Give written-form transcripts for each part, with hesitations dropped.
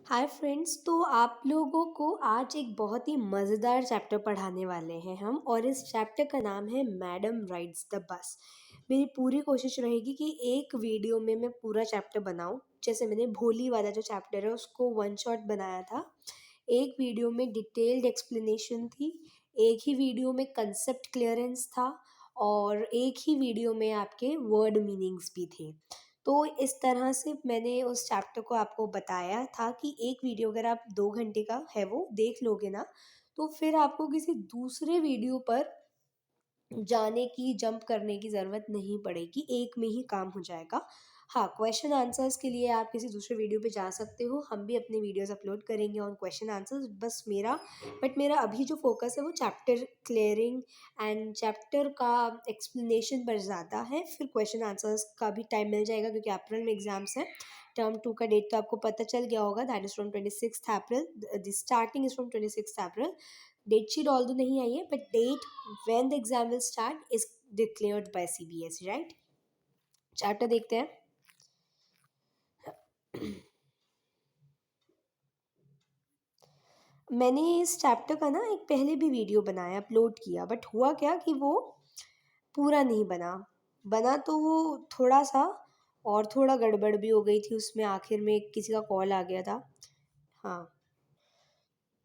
Hi friends, तो आप लोगों को आज एक बहुत ही मज़ेदार चैप्टर पढ़ाने वाले हैं हम। और इस चैप्टर का नाम है मैडम राइड्स द बस। मेरी पूरी कोशिश रहेगी कि एक वीडियो में मैं पूरा चैप्टर बनाऊं। जैसे मैंने भोली वाला जो चैप्टर है उसको वन शॉट बनाया था, एक वीडियो में डिटेल्ड एक्सप्लेनेशन थी, एक ही वीडियो में कंसेप्ट क्लियरेंस था, और एक ही वीडियो में आपके वर्ड मीनिंग्स भी थे। तो इस तरह से मैंने उस चैप्टर को आपको बताया था कि एक वीडियो अगर आप 2 घंटे का है वो देख लोगे ना, तो फिर आपको किसी दूसरे वीडियो पर जाने की, जंप करने की ज़रूरत नहीं पड़ेगी, एक में ही काम हो जाएगा। हाँ, क्वेश्चन आंसर्स के लिए आप किसी दूसरे वीडियो पे जा सकते हो, हम भी अपने वीडियोस अपलोड करेंगे ऑन क्वेश्चन आंसर्स। मेरा अभी जो फोकस है वो चैप्टर क्लियरिंग एंड चैप्टर का एक्सप्लेनेशन पर ज़्यादा है। फिर क्वेश्चन आंसर्स का भी टाइम मिल जाएगा क्योंकि अप्रैल में एग्जाम्स हैं। टर्म 2 का डेट तो आपको पता चल गया होगा, that is from 26 April. The starting is from 26 April. Date sheet although नहीं आई है, but date when the exam will start is declared by CBSE, right? Chapter देखते हैं। मैंने इस चैप्टर का ना एक पहले भी वीडियो बनाया, अपलोड किया, बट हुआ क्या कि वो पूरा नहीं बना। बना तो वो थोड़ा सा, और थोड़ा गड़बड़ भी हो गई थी उसमें, आखिर में किसी का कॉल आ गया था। हाँ,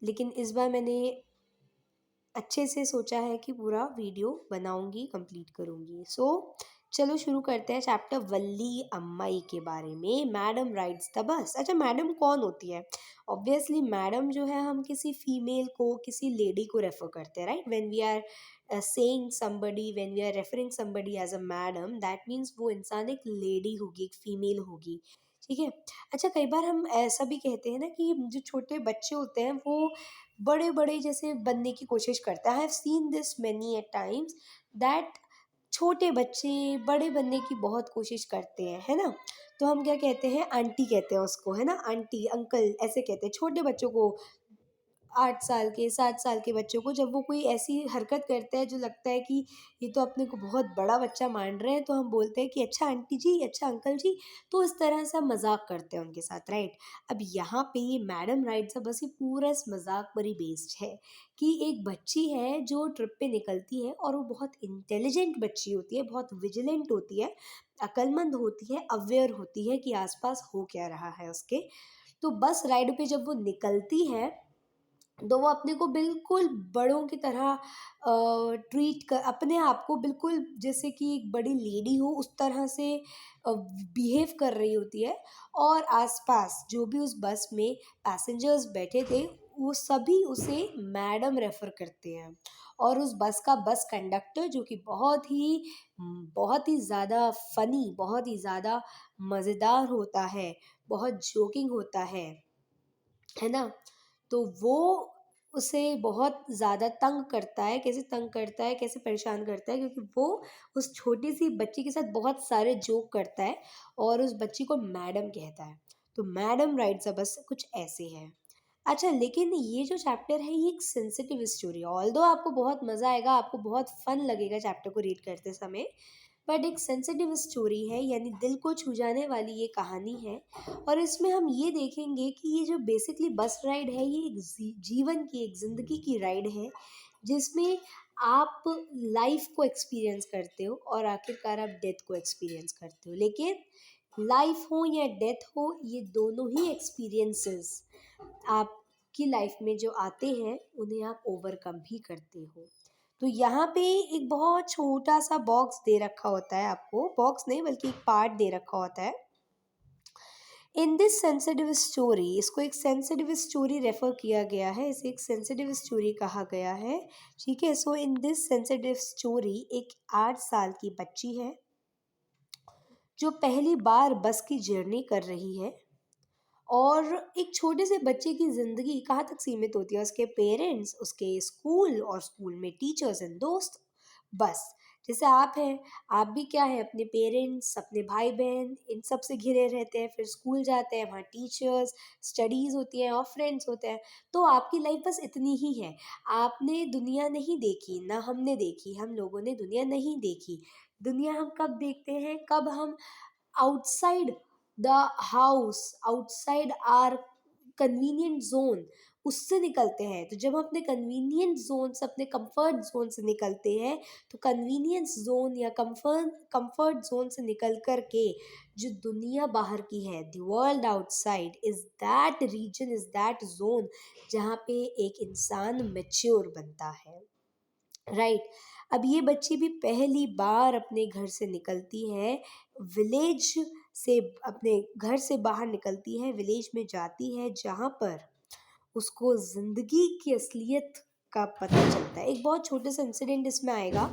लेकिन इस बार मैंने अच्छे से सोचा है कि पूरा वीडियो बनाऊंगी, कंप्लीट करूंगी। चलो शुरू करते हैं चैप्टर वल्ली अम्माई के बारे में। Madam rides the bus. अच्छा, मैडम कौन होती है? ऑब्वियसली मैडम जो है, हम किसी फीमेल को, किसी लेडी को रेफर करते हैं, right? When we are saying somebody, when we are referring somebody as a madam, that means वो इंसान एक लेडी होगी, एक फीमेल होगी। ठीक है। अच्छा, कई बार हम ऐसा भी कहते हैं ना कि जो छोटे बच्चे होते हैं वो बड़े बड़े जैसे बनने की कोशिश करता है। I have seen this many at times that छोटे बच्चे बड़े बनने की बहुत कोशिश करते हैं, है ना? तो हम क्या कहते हैं, आंटी कहते हैं उसको, है ना? आंटी, अंकल ऐसे कहते हैं छोटे बच्चों को। 8 साल के, 7 साल के बच्चों को जब वो कोई ऐसी हरकत करता है जो लगता है कि ये तो अपने को बहुत बड़ा बच्चा मान रहे हैं, तो हम बोलते हैं कि अच्छा आंटी जी, अच्छा अंकल जी। तो इस तरह से हम मजाक करते हैं उनके साथ, राइट? अब यहाँ पे ये मैडम राइट सा बस ये पूरा इस मजाक पर ही बेस्ड है कि एक बच्ची है जो ट्रिप पे निकलती है, और वो बहुत इंटेलिजेंट बच्ची होती है, बहुत विजिलेंट होती है, अक्लमंद होती है, अवेयर होती है कि आसपास हो क्या रहा है उसके। तो बस राइड पे जब वो निकलती है, तो वो अपने को बिल्कुल बड़ों की तरह ट्रीट कर, अपने आप को बिल्कुल जैसे कि एक बड़ी लेडी हो उस तरह से बिहेव कर रही होती है। और आसपास जो भी उस बस में पैसेंजर्स बैठे थे, वो सभी उसे मैडम रेफर करते हैं। और उस बस का बस कंडक्टर, जो कि बहुत ही ज़्यादा फनी, बहुत ही ज़्यादा मज़ेदार होता है, बहुत जोकिंग होता है ना? तो वो उसे बहुत ज़्यादा तंग करता है। कैसे तंग करता है, कैसे परेशान करता है? क्योंकि वो उस छोटी सी बच्ची के साथ बहुत सारे जोक करता है और उस बच्ची को मैडम कहता है। तो मैडम राइट्स बस कुछ ऐसे है। अच्छा, लेकिन ये जो चैप्टर है ये एक सेंसिटिव स्टोरी है। ऑल्दो आपको बहुत मज़ा आएगा, आपको बहुत फन लगेगा चैप्टर को रीड करते समय, बट एक सेंसिटिव स्टोरी है, यानी दिल को छू जाने वाली ये कहानी है। और इसमें हम ये देखेंगे कि ये जो बेसिकली बस राइड है, ये एक जीवन की, एक ज़िंदगी की राइड है, जिसमें आप लाइफ को एक्सपीरियंस करते हो और आखिरकार आप डेथ को एक्सपीरियंस करते हो। लेकिन लाइफ हो या डेथ हो, ये दोनों ही एक्सपीरियंसेस आपकी लाइफ में जो आते हैं उन्हें आप ओवरकम भी करते हो। तो यहाँ पे एक बहुत छोटा सा बॉक्स दे रखा होता है आपको, बॉक्स नहीं बल्कि एक पार्ट दे रखा होता है। इन दिस सेंसिटिव स्टोरी, इसको एक सेंसिटिव स्टोरी रेफर किया गया है, इसे एक सेंसिटिव स्टोरी कहा गया है। ठीक है। सो इन दिस सेंसिटिव स्टोरी एक 8 साल की बच्ची है जो पहली बार बस की जर्नी कर रही है। और एक छोटे से बच्चे की ज़िंदगी कहाँ तक सीमित होती है? उसके पेरेंट्स, उसके स्कूल, और स्कूल में टीचर्स एंड दोस्त। बस जैसे आप हैं, आप भी क्या है, अपने पेरेंट्स, अपने भाई बहन, इन सब से घिरे रहते हैं। फिर स्कूल जाते हैं, वहाँ टीचर्स, स्टडीज़ होती हैं और फ्रेंड्स होते हैं। तो आपकी लाइफ बस इतनी ही है। आपने दुनिया नहीं देखी, ना हमने देखी, हम लोगों ने दुनिया नहीं देखी। दुनिया हम कब देखते हैं? कब हम outside the house, outside our convenient zone उससे निकलते हैं। तो जब हम अपने कन्वीनियंट जोन से, अपने कंफर्ट जोन से निकलते हैं, तो कन्वीनियंस जोन या कंफर्ट जोन से निकल कर के जो दुनिया बाहर की है, the world outside is that region, is that zone जहाँ पे एक इंसान मैच्योर बनता है, राइट। अब ये बच्ची भी पहली बार अपने घर से निकलती है, विलेज से, अपने घर से बाहर निकलती है, विलेज में जाती है जहाँ पर उसको ज़िंदगी की असलियत का पता चलता है। एक बहुत छोटे से इंसिडेंट इसमें आएगा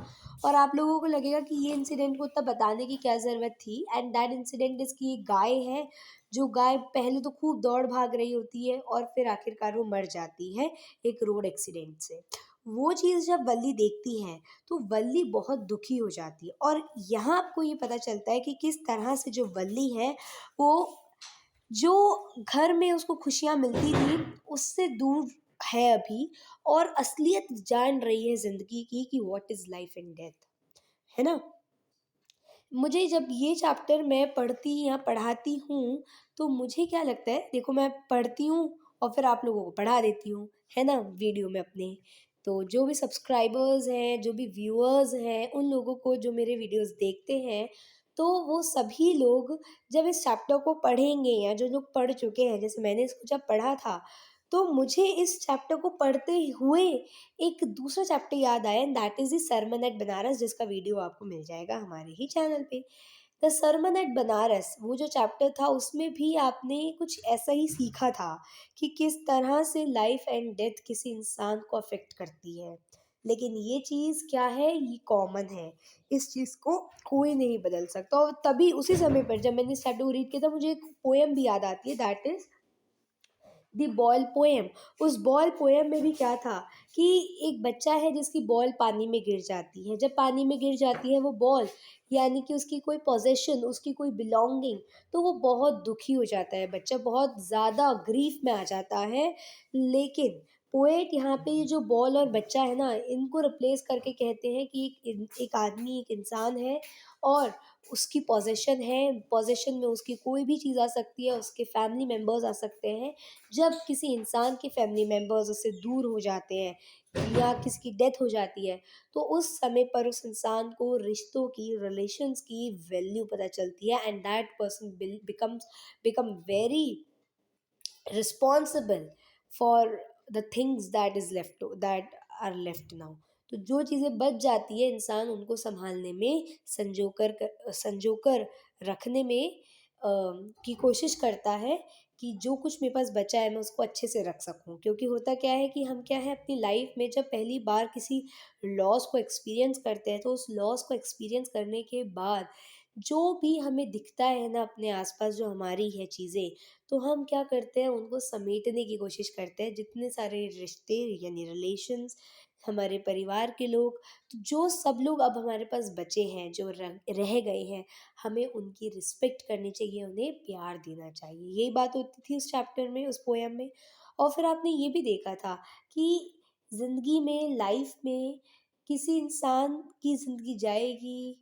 और आप लोगों को लगेगा कि ये इंसिडेंट को उतना बताने की क्या ज़रूरत थी, एंड दैट इंसिडेंट इज़ कि एक गाय है, जो गाय पहले तो खूब दौड़ भाग रही होती है और फिर आखिरकार वो मर जाती है एक रोड एक्सीडेंट से। वो चीज़ जब वल्ली देखती है तो वल्ली बहुत दुखी हो जाती है, और यहाँ आपको ये पता चलता है कि किस तरह से जो वल्ली है वो, जो घर में उसको खुशियाँ मिलती थी उससे दूर है अभी, और असलियत जान रही है ज़िंदगी की कि what is life and death, है ना। मुझे जब ये चैप्टर मैं पढ़ती या पढ़ाती हूँ तो मुझे क्या लगता है, देखो मैं पढ़ती हूँ और फिर आप लोगों को पढ़ा देती हूँ, है ना, वीडियो में अपने। तो जो भी सब्सक्राइबर्स हैं, जो भी व्यूअर्स हैं, उन लोगों को जो मेरे वीडियोस देखते हैं, तो वो सभी लोग जब इस चैप्टर को पढ़ेंगे या जो लोग पढ़ चुके हैं, जैसे मैंने इसको जब पढ़ा था, तो मुझे इस चैप्टर को पढ़ते हुए एक दूसरा चैप्टर याद आया, and that is the sermon at Banaras, जिसका वीडियो आपको मिल जाएगा हमारे ही चैनल पे। द सरमन एट बनारस, वो जो चैप्टर था उसमें भी आपने कुछ ऐसा ही सीखा था कि किस तरह से लाइफ एंड डेथ किसी इंसान को अफेक्ट करती है। लेकिन ये चीज़ क्या है, ये कॉमन है, इस चीज़ को कोई नहीं बदल सकता। और तभी उसी समय पर जब मैंने इस चैप्टर को रीड किया था, मुझे एक पोएम भी याद आती है, that is the ball poem. उस बॉयल पोएम में भी क्या था कि एक बच्चा है जिसकी बॉल पानी में गिर जाती है। जब पानी में गिर जाती है वो बॉल, यानी कि उसकी कोई पोजेशन, उसकी कोई बिलोंगिंग, तो वो बहुत दुखी हो जाता है, बच्चा बहुत ज़्यादा ग्रीफ में आ जाता है। लेकिन पोएट यहाँ पे ये जो बॉल और बच्चा है ना, इनको रिप्लेस करके कहते हैं कि एक आदमी, एक इंसान है और उसकी पोजेशन है, पोजेशन में उसकी कोई भी चीज़ आ सकती है, उसके फैमिली मेम्बर्स आ सकते हैं। जब किसी इंसान के फैमिली मेम्बर्स उससे दूर हो जाते हैं या किसी की डेथ हो जाती है, तो उस समय पर उस इंसान को रिश्तों की, रिलेशंस की वैल्यू पता चलती है, and that person become very responsible for the things that are left now. तो जो चीज़ें बच जाती है, इंसान उनको संभालने में, संजो कर रखने में की कोशिश करता है कि जो कुछ मेरे पास बचा है मैं उसको अच्छे से रख सकूं। क्योंकि होता क्या है कि हम क्या है अपनी लाइफ में जब पहली बार किसी लॉस को एक्सपीरियंस करते हैं, तो उस लॉस को एक्सपीरियंस करने के बाद जो भी हमें दिखता है ना अपने आसपास, जो हमारी है चीज़ें, तो हम क्या करते हैं उनको समेटने की कोशिश करते हैं। जितने सारे रिश्ते यानी रिलेशंस, हमारे परिवार के लोग, तो जो सब लोग अब हमारे पास बचे हैं, जो रह गए हैं, हमें उनकी रिस्पेक्ट करनी चाहिए, उन्हें प्यार देना चाहिए। यही बात होती थी उस चैप्टर में, उस पोएम में। और फिर आपने ये भी देखा था कि ज़िंदगी में, लाइफ में किसी इंसान की ज़िंदगी जाएगी,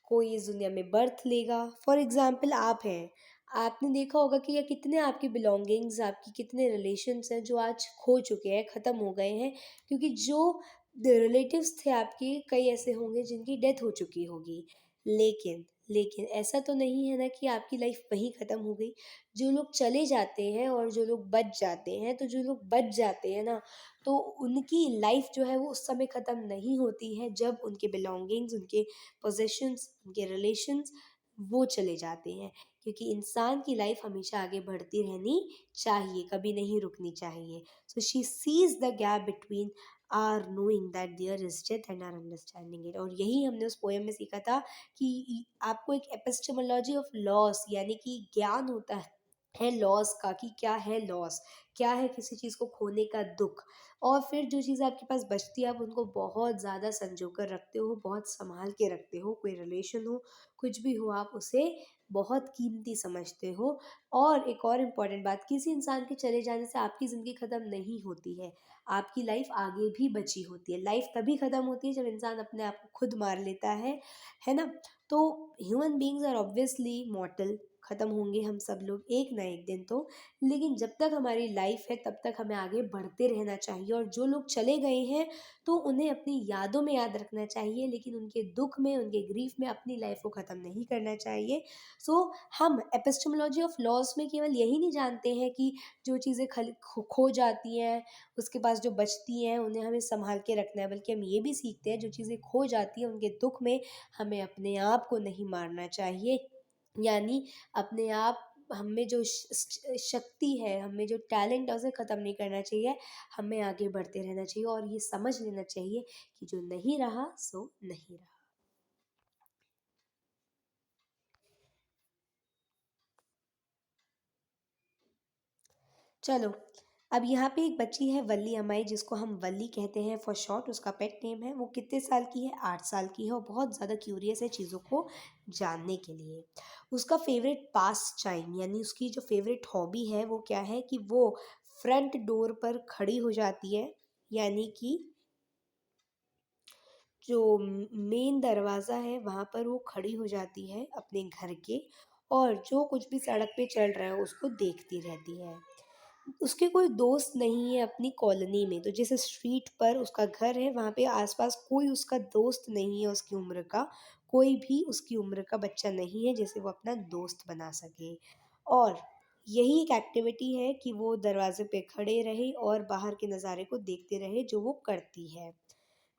कोई इस दुनिया में बर्थ लेगा। फॉर एग्ज़ाम्पल आप हैं, आपने देखा होगा कि या कितने आपकी बिलोंगिंग्स, आपकी कितने रिलेशंस हैं जो आज खो चुके हैं, ख़त्म हो गए हैं, क्योंकि जो रिलेटिव्स थे आपके, कई ऐसे होंगे जिनकी डेथ हो चुकी होगी। लेकिन लेकिन ऐसा तो नहीं है ना कि आपकी लाइफ वहीं ख़त्म हो गई। जो लोग चले जाते हैं और जो लोग बच जाते हैं, तो जो लोग बच जाते हैं ना, तो उनकी लाइफ जो है वो उस समय ख़त्म नहीं होती है जब उनके बिलोंगिंग्स, उनके पोजेशंस, उनके रिलेशंस वो चले जाते हैं। क्योंकि इंसान की लाइफ हमेशा आगे बढ़ती रहनी चाहिए, कभी नहीं रुकनी चाहिए। So she sees the gap between our knowing that there is death and our understanding it. और यही हमने उस पोएम में सीखा था कि आपको एक एपिस्टेमोलॉजी ऑफ लॉस, यानी कि ज्ञान होता है लॉस का, कि क्या है लॉस, क्या है किसी चीज़ को खोने का दुख। और फिर जो चीज़ आपके पास बचती है आप उनको बहुत ज़्यादा संजो कर रखते हो, बहुत संभाल के रखते हो। कोई रिलेशन हो, कुछ भी हो, आप उसे बहुत कीमती समझते हो। और एक और इम्पॉर्टेंट बात, किसी इंसान के चले जाने से आपकी ज़िंदगी ख़त्म नहीं होती है, आपकी लाइफ आगे भी बची होती है। लाइफ तभी ख़त्म होती है जब इंसान अपने आप को खुद मार लेता है ना। तो human beings are obviously mortal, ख़त्म होंगे हम सब लोग एक ना एक दिन तो, लेकिन जब तक हमारी लाइफ है तब तक हमें आगे बढ़ते रहना चाहिए। और जो लोग चले गए हैं तो उन्हें अपनी यादों में याद रखना चाहिए, लेकिन उनके दुख में, उनके ग्रीफ में अपनी लाइफ को ख़त्म नहीं करना चाहिए। सो हम एपिस्टेमोलॉजी ऑफ लॉस में केवल यही नहीं जानते हैं कि जो चीज़ें खो जाती हैं, उसके पास जो बचती हैं उन्हें हमें संभाल के रखना है, बल्कि हम ये भी सीखते हैं जो चीज़ें खो जाती हैं उनके दुख में हमें अपने आप को नहीं मारना चाहिए। यानी अपने आप, हम में जो शक्ति है, हमें जो टैलेंट है उसे ख़त्म नहीं करना चाहिए, हमें आगे बढ़ते रहना चाहिए और ये समझ लेना चाहिए कि जो नहीं रहा सो नहीं रहा। चलो, अब यहाँ पे एक बच्ची है वल्ली अमाई, जिसको हम वल्ली कहते हैं फॉर शॉर्ट, उसका पेट नेम है। वो कितने साल की है? 8 साल की है और बहुत ज़्यादा क्यूरियस है चीज़ों को जानने के लिए। उसका फेवरेट पास टाइम, यानी उसकी जो फेवरेट हॉबी है वो क्या है कि वो फ्रंट डोर पर खड़ी हो जाती है, यानी कि जो मेन दरवाज़ा है वहाँ पर वो खड़ी हो जाती है अपने घर के, और जो कुछ भी सड़क पे चल रहा है उसको देखती रहती है। उसके कोई दोस्त नहीं है अपनी कॉलोनी में, तो जिस स्ट्रीट पर उसका घर है वहाँ पे आसपास कोई उसका दोस्त नहीं है उसकी उम्र का, कोई भी उसकी उम्र का बच्चा नहीं है जिसे वो अपना दोस्त बना सके। और यही एक एक्टिविटी है कि वो दरवाजे पे खड़े रहे और बाहर के नज़ारे को देखते रहे जो वो करती है।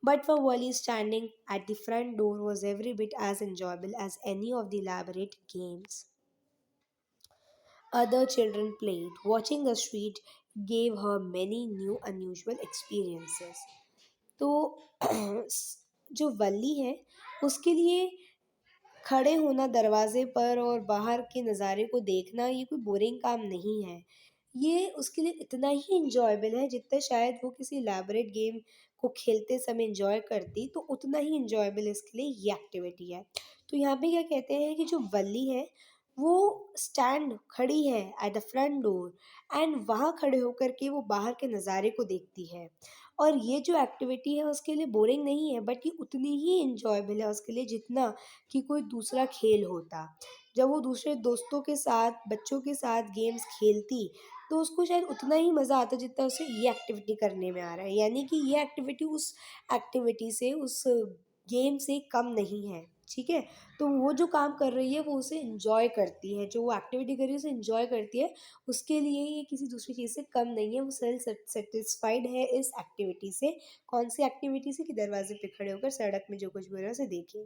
But for Wally, standing at the front door was every bit as enjoyable as any of the elaborate games other children played. Watching the street gave her many new unusual experiences. तो जो वल्ली है उसके लिए खड़े होना दरवाजे पर और बाहर के नज़ारे को देखना ये कोई बोरिंग काम नहीं है। ये उसके लिए इतना ही इंजॉयबल है जितना शायद वो किसी इलैबोरेट गेम को खेलते समय इंजॉय करती, तो उतना ही इंजॉयबल इसके लिए ये एक्टिविटी है। तो यहाँ पे क्या कहते हैं कि जो वल्ली है वो स्टैंड खड़ी है at the front door, and वहाँ खड़े होकर के वो बाहर के नज़ारे को देखती है। और ये जो एक्टिविटी है उसके लिए बोरिंग नहीं है, बट ये उतनी ही इंजॉयबल है उसके लिए जितना कि कोई दूसरा खेल होता। जब वो दूसरे दोस्तों के साथ, बच्चों के साथ गेम्स खेलती, तो उसको शायद उतना ही मज़ा आता जितना उसे ये एक्टिविटी करने में आ रहा है। यानी कि ये एक्टिविटी उस एक्टिविटी से, उस गेम से कम नहीं है, ठीक है? तो वो जो काम कर रही है वो उसे एन्जॉय करती है, जो वो एक्टिविटी कर रही है उसे एन्जॉय करती है, उसके लिए ये किसी दूसरी चीज़ से कम नहीं है, वो सेल्फ सैटिस्फाइड है इस एक्टिविटी से। कौन-सी एक्टिविटी से? कि दरवाज़े पे खड़े होकर सड़क में जो कुछ भी हो रहा है उसे देखें।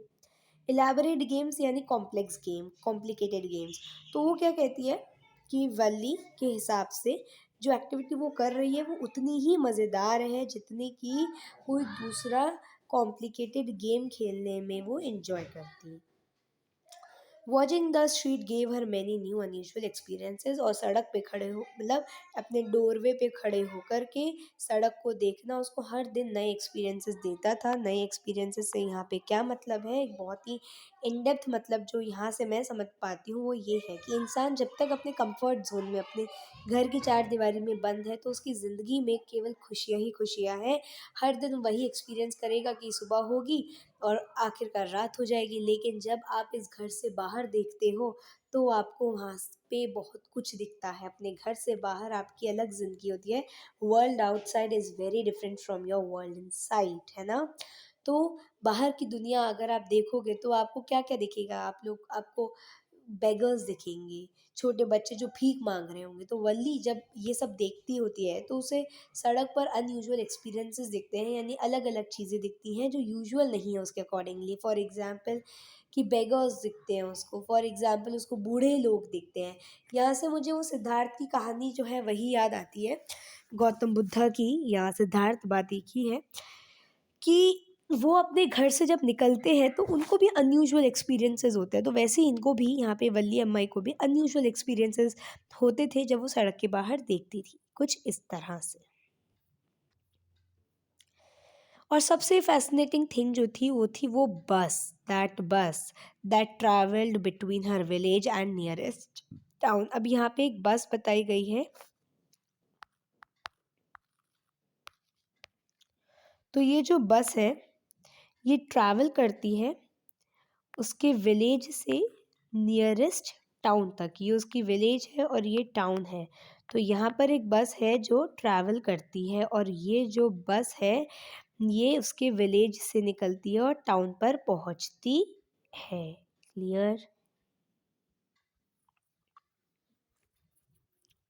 इलैबोरेट गेम्स यानी कॉम्प्लेक्स गेम, कॉम्प्लिकेटेड गेम्स। तो वो क्या कहती है कि वल्ली के हिसाब से जो एक्टिविटी वो कर रही है वो उतनी ही मज़ेदार है जितनी कि कोई दूसरा कॉम्प्लिकेटेड गेम खेलने में वो एन्जॉय करती। Watching the street gave her many new unusual experiences, और सड़क पे खड़े हो, मतलब अपने डोरवे पे खड़े होकर के सड़क को देखना उसको हर दिन नए एक्सपीरियंसेस देता था। नए एक्सपीरियंसेस से यहाँ पे क्या मतलब है, एक बहुत ही इन डेप्थ मतलब जो यहाँ से मैं समझ पाती हूँ वो ये है कि इंसान जब तक अपने कंफर्ट जोन में, अपने घर की चार दीवारी में बंद है तो उसकी ज़िंदगी में केवल खुशियाँ ही खुशियाँ हैं। हर दिन वही एक्सपीरियंस करेगा कि सुबह होगी और आखिरकार रात हो जाएगी, लेकिन जब आप इस घर से बाहर देखते हो तो आपको वहाँ पे बहुत कुछ दिखता है। अपने घर से बाहर आपकी अलग ज़िंदगी होती है। World outside is very different from your world inside, है ना? तो बाहर की दुनिया अगर आप देखोगे तो आपको क्या-क्या दिखेगा? आपको बेगर्स दिखेंगे, छोटे बच्चे जो भीख माँग रहे होंगे। तो वल्ली जब ये सब देखती होती है तो उसे सड़क पर अनयूजुअल एक्सपीरियंसेस दिखते हैं, यानी अलग-अलग चीज़ें दिखती हैं जो यूजुअल नहीं है उसके अकॉर्डिंगली। फॉर एग्ज़ाम्पल कि बेगर्स दिखते हैं उसको, फॉर एग्ज़ाम्पल उसको बूढ़े लोग दिखते हैं। यहाँ से मुझे वो सिद्धार्थ की कहानी जो है वही याद आती है, गौतम बुद्धा की, या सिद्धार्थ वादी की है, कि वो अपने घर से जब निकलते हैं तो उनको भी अनयूजुअल एक्सपीरियंसेस होते हैं। तो वैसे ही इनको भी, यहाँ पे वल्ली अम्माई को भी अनयूजुअल एक्सपीरियंसेस होते थे जब वो सड़क के बाहर देखती थी, कुछ इस तरह से। और सबसे फ़ैसिनेटिंग थिंग जो थी वो थी वो बस that travelled between her village and nearest town. अब यहाँ पे एक बस बताई गई है। तो ये जो बस है ये ट्रैवल करती है उसके विलेज से नियरेस्ट टाउन तक, ये उसकी विलेज है और ये टाउन है। तो यहाँ पर एक बस है जो ट्रैवल करती है और ये जो बस है ये उसके विलेज से निकलती है और टाउन पर पहुँचती है। क्लियर?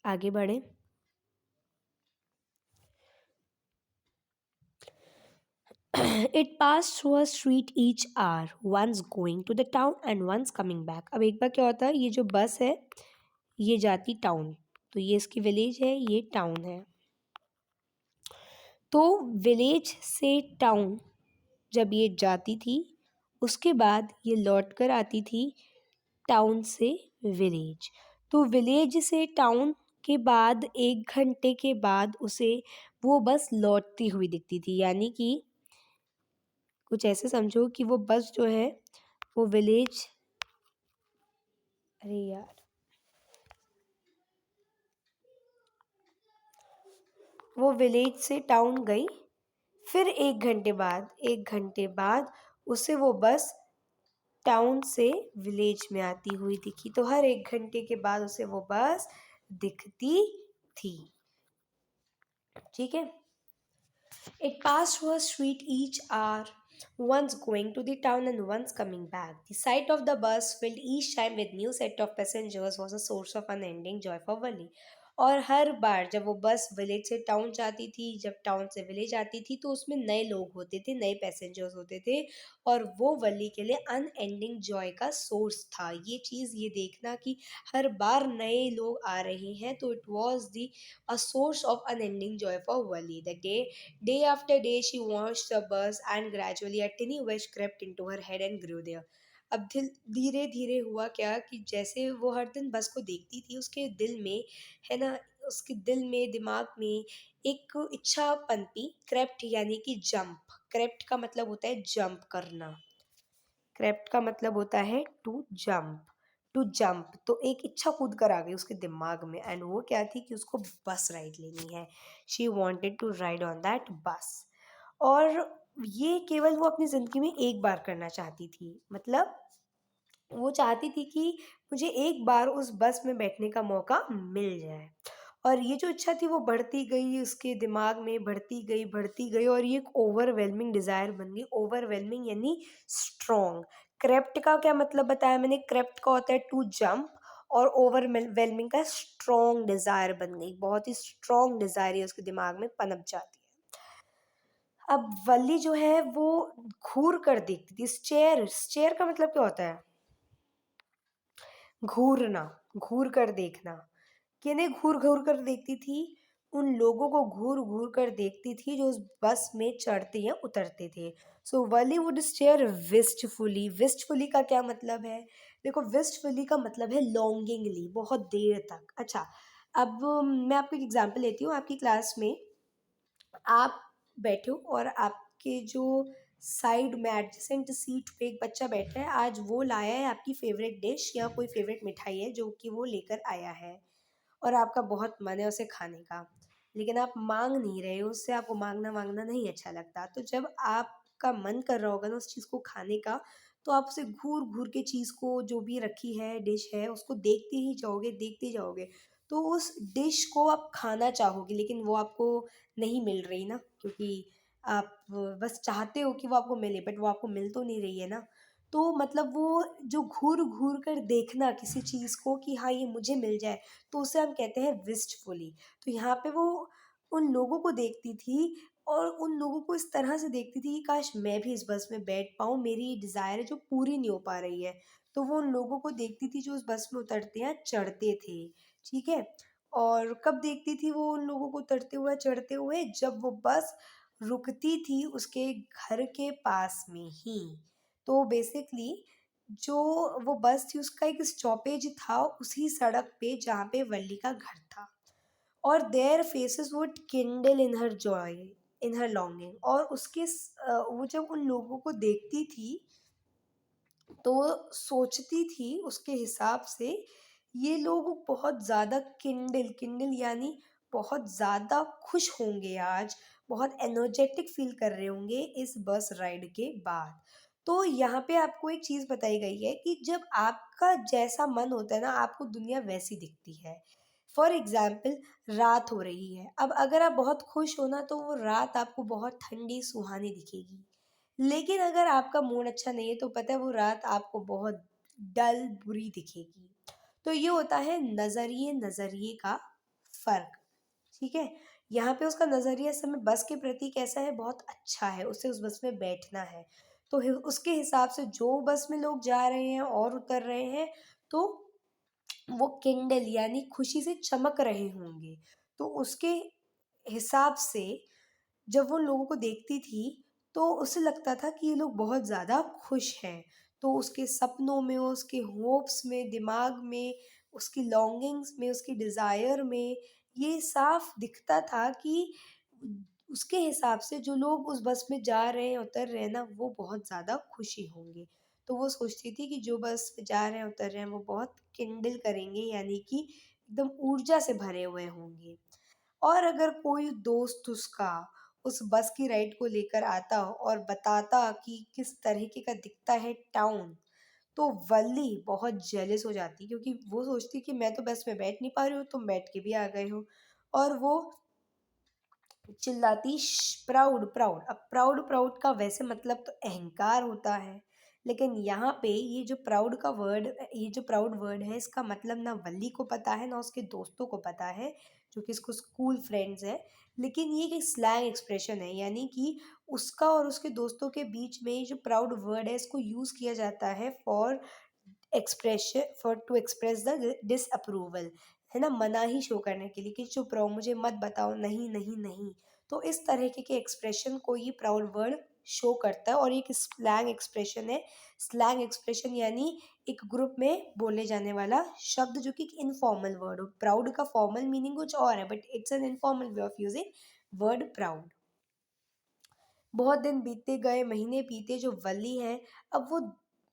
आगे बढ़े। It passed through a street each hour, once going to the town and once coming back. अब एक बार क्या होता है, ये जो बस है ये जाती टाउन, तो ये इसकी विलेज है, ये टाउन है। तो विलेज से टाउन जब ये जाती थी उसके बाद ये लौट कर आती थी टाउन से विलेज। तो विलेज से टाउन के बाद 1 घंटे के बाद उसे वो बस लौटती हुई दिखती थी, यानी कि कुछ ऐसे समझो कि वो बस जो है वो विलेज, अरे यार, वो विलेज से टाउन गई, फिर 1 घंटे बाद उसे वो बस टाउन से विलेज में आती हुई दिखी। तो हर 1 घंटे के बाद उसे वो बस दिखती थी। ठीक है। It passed through a street each hour, once going to the town and once coming back. The sight of the bus filled each time with new set of passengers was a source of unending joy for Wally. और हर बार जब वो बस village से town जाती थी, जब town से village आती थी, तो उसमें नए लोग होते थे, नए पैसेंजर्स होते थे और वो वली के लिए अनएंडिंग जॉय का सोर्स था। ये चीज़, ये देखना कि हर बार नए लोग आ रहे हैं, तो it was the a source of unending joy for Wally. Day after day, she watched the bus, and gradually a tiny wish crept into her head and grew there. अब धीरे धीरे हुआ क्या कि जैसे वो हर दिन बस को देखती थी, उसके दिल में, है ना, उसके दिल में, दिमाग में एक इच्छा पनपी। क्रेप्ट यानी कि जंप। क्रेप्ट का मतलब होता है जंप करना। क्रेप्ट का मतलब होता है टू जंप। टू जंप, तो एक इच्छा कूद कर आ गई उसके दिमाग में, एंड वो क्या थी कि उसको बस राइड लेनी है। She wanted to ride on that bus. और ये केवल वो अपनी ज़िंदगी में एक बार करना चाहती थी। मतलब वो चाहती थी कि मुझे एक बार उस बस में बैठने का मौका मिल जाए। और ये जो इच्छा थी वो बढ़ती गई उसके दिमाग में, बढ़ती गई और ये एक ओवरवेलमिंग डिज़ायर बन गई। ओवरवेलमिंग यानी स्ट्रॉन्ग। क्रेप्ट का क्या मतलब बताया मैंने? क्रेप्ट का होता है टू जंप और ओवरवेलमिंग का स्ट्रॉन्ग डिज़ायर बन गई। बहुत ही स्ट्रॉन्ग डिज़ायर ये उसके दिमाग में पनप जाती है। अब वल्ली जो है वो घूर कर देखती थी। स्टेयर, स्टेयर का मतलब क्या होता है? घूरना, घूर कर देखना। किन्हें घूर घूर कर देखती थी? उन लोगों को घूर घूर कर देखती थी जो उस बस में चढ़ते या उतरते थे। सो वली वुड स्टेयर विस्टफुली। विस्टफुली का क्या मतलब है? देखो, विस्टफुली का मतलब है लॉन्गिंगली, बहुत देर तक। अच्छा, अब मैं आपको एक एग्जांपल लेती हूँ। आपकी क्लास में आप बैठे हो और आपके जो साइड में एडजेसेंट सीट पे एक बच्चा बैठा है, आज वो लाया है आपकी फेवरेट डिश या कोई फेवरेट मिठाई है जो कि वो लेकर आया है और आपका बहुत मन है उसे खाने का, लेकिन आप मांग नहीं रहे हो उससे, आपको मांगना मांगना नहीं अच्छा लगता। तो जब आपका मन कर रहा होगा ना उस चीज़ को खाने का, तो आप उसे घूर घूर के चीज़ को, जो भी रखी है डिश है, उसको देखते ही जाओगे, देखते ही जाओगे। तो उस डिश को आप खाना चाहोगे, लेकिन वो आपको नहीं मिल रही ना, क्योंकि आप बस चाहते हो कि वो आपको मिले, बट वो आपको मिल तो नहीं रही है ना। तो मतलब वो जो घूर घूर कर देखना किसी चीज़ को कि हाँ ये मुझे मिल जाए, तो उसे हम कहते हैं विस्टफुली। तो यहाँ पे वो उन लोगों को देखती थी और उन लोगों को इस तरह से देखती थी कि काश मैं भी इस बस में बैठ पाऊँ, मेरी डिज़ायर है जो पूरी नहीं हो पा रही है। तो वो उन लोगों को देखती थी जो उस बस में उतरते या चढ़ते थे। ठीक है। और कब देखती थी वो उन लोगों को उतरते हुए चढ़ते हुए? जब वो बस रुकती थी उसके घर के पास में ही। तो बेसिकली जो वो बस थी उसका एक स्टॉपेज था उसी सड़क पे जहाँ पे वल्ली का घर था। और their faces would Kindle in her Joy, in her longing. और वो जब उन लोगों को देखती थी तो वो सोचती थी उसके हिसाब से ये लोग बहुत ज़्यादा किंडल, किंडल यानी बहुत ज़्यादा खुश होंगे आज, बहुत एनर्जेटिक फील कर रहे होंगे इस बस राइड के बाद। तो यहाँ पे आपको एक चीज़ बताई गई है कि जब आपका जैसा मन होता है ना, आपको दुनिया वैसी दिखती है। फॉर एग्ज़ाम्पल, रात हो रही है, अब अगर आप बहुत खुश हो ना, तो वो रात आपको बहुत ठंडी सुहानी दिखेगी। लेकिन अगर आपका मूड अच्छा नहीं है, तो पता है वो रात आपको बहुत डल बुरी दिखेगी। तो ये होता है नज़रिए नज़रिए का फ़र्क। ठीक है? यहाँ पे उसका नज़रिया इस समय बस के प्रति कैसा है, बहुत अच्छा है, उसे उस बस में बैठना है। तो उसके हिसाब से जो बस में लोग जा रहे हैं और उतर रहे हैं, तो वो किंडल यानी खुशी से चमक रहे होंगे। तो उसके हिसाब से जब वो लोगों को देखती थी, तो उसे लगता था कि ये लोग बहुत ज़्यादा खुश हैं। तो उसके सपनों में, उसके होप्स में, दिमाग में, उसकी लॉन्गिंग्स में, उसकी डिज़ायर में ये साफ दिखता था कि उसके हिसाब से जो लोग उस बस में जा रहे हैं, उतर रहे हैं ना, वो बहुत ज़्यादा खुशी होंगे। तो वो सोचती थी कि जो बस में जा रहे हैं, उतर रहे हैं, वो बहुत किंडल करेंगे, यानी कि एकदम ऊर्जा से भरे हुए होंगे। और अगर कोई दोस्त उसका उस बस की राइड को लेकर आता और बताता कि किस तरीके का दिखता है टाउन, तो वल्ली बहुत जेलस हो जाती, क्योंकि वो सोचती कि मैं तो बस में बैठ नहीं पा रही हूँ, तुम बैठ के भी आ गए हो। और वो चिल्लाती प्राउड प्राउड। अब प्राउड प्राउड का वैसे मतलब तो अहंकार होता है, लेकिन यहाँ पे ये जो प्राउड वर्ड है, इसका मतलब ना वल्ली को पता है ना उसके दोस्तों को पता है, जो कि इसको स्कूल फ्रेंड्स है। लेकिन ये एक स्लैंग एक्सप्रेशन है, यानी कि उसका और उसके दोस्तों के बीच में ये जो प्राउड वर्ड है, इसको यूज़ किया जाता है for to express the disapproval, है ना, मनाही शो करने के लिए कि चुप रहो, मुझे मत बताओ, नहीं नहीं नहीं। तो इस तरीके के एक्सप्रेशन को ये प्राउड वर्ड शो करता है, और एक स्लैंग एक्सप्रेशन है। स्लैंग एक्सप्रेशन यानी एक ग्रुप में बोले जाने वाला शब्द, जो कि एक इनफॉर्मल वर्ड हो। प्राउड का फॉर्मल मीनिंग कुछ और है, but it's an informal way of using word proud. बहुत दिन बीतते गए, महीने बीते, जो वली है, अब वो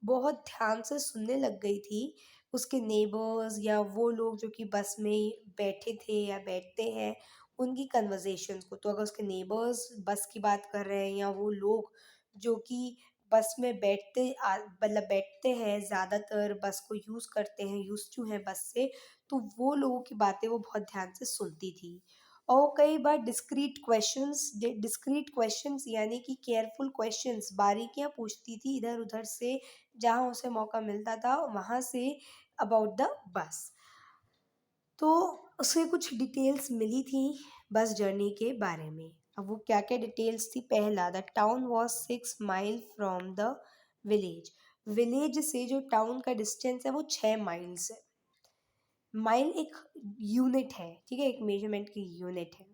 बहुत ध्यान से सुनने लग गई थी उसके नेबर्स या वो लोग जो कि बस में बैठे थे या बैठते हैं, उनकी कन्वर्सेशंस को। तो अगर उसके नेबर्स बस की बात कर रहे हैं, या वो लोग जो कि बस में मतलब बैठते हैं, ज़्यादातर बस को यूज़ करते हैं, यूज़ टू हैं बस से, तो वो लोगों की बातें वो बहुत ध्यान से सुनती थी। और कई बार डिस्क्रीट क्वेश्चंस यानी कि केयरफुल क्वेश्चंस, बारीकियां पूछती थी इधर उधर से, जहां उसे मौका मिलता था वहां से, अबाउट द बस। तो उसे कुछ डिटेल्स मिली थी बस जर्नी के बारे में। अब वो क्या क्या डिटेल्स थी? पहला, the town was 6 mile from the village. Village से जो टाउन का डिस्टेंस है वो 6 माइल्स है। माइल एक यूनिट है, ठीक है, एक मेजरमेंट की यूनिट है।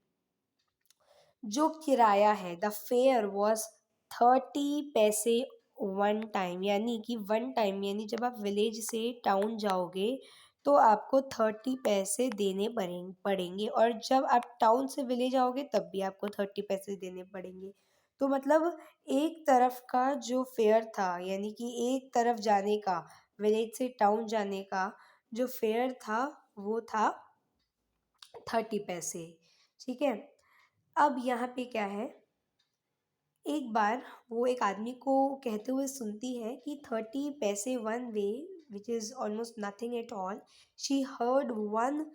जो किराया है, द फेयर वॉज 30 पैसे वन टाइम, यानी कि वन टाइम यानी जब आप विलेज से टाउन जाओगे, तो आपको 30 पैसे देने पड़ेंगे, और जब आप टाउन से विलेज आओगे तब भी आपको 30 पैसे देने पड़ेंगे। तो मतलब एक तरफ का जो फेयर था, यानी कि एक तरफ जाने का, विलेज से टाउन जाने का जो फेयर था, वो था 30 पैसे। ठीक है। अब यहाँ पे क्या है, एक बार वो एक आदमी को कहते हुए सुनती है कि 30 पैसे one way, which is almost nothing at all. She heard one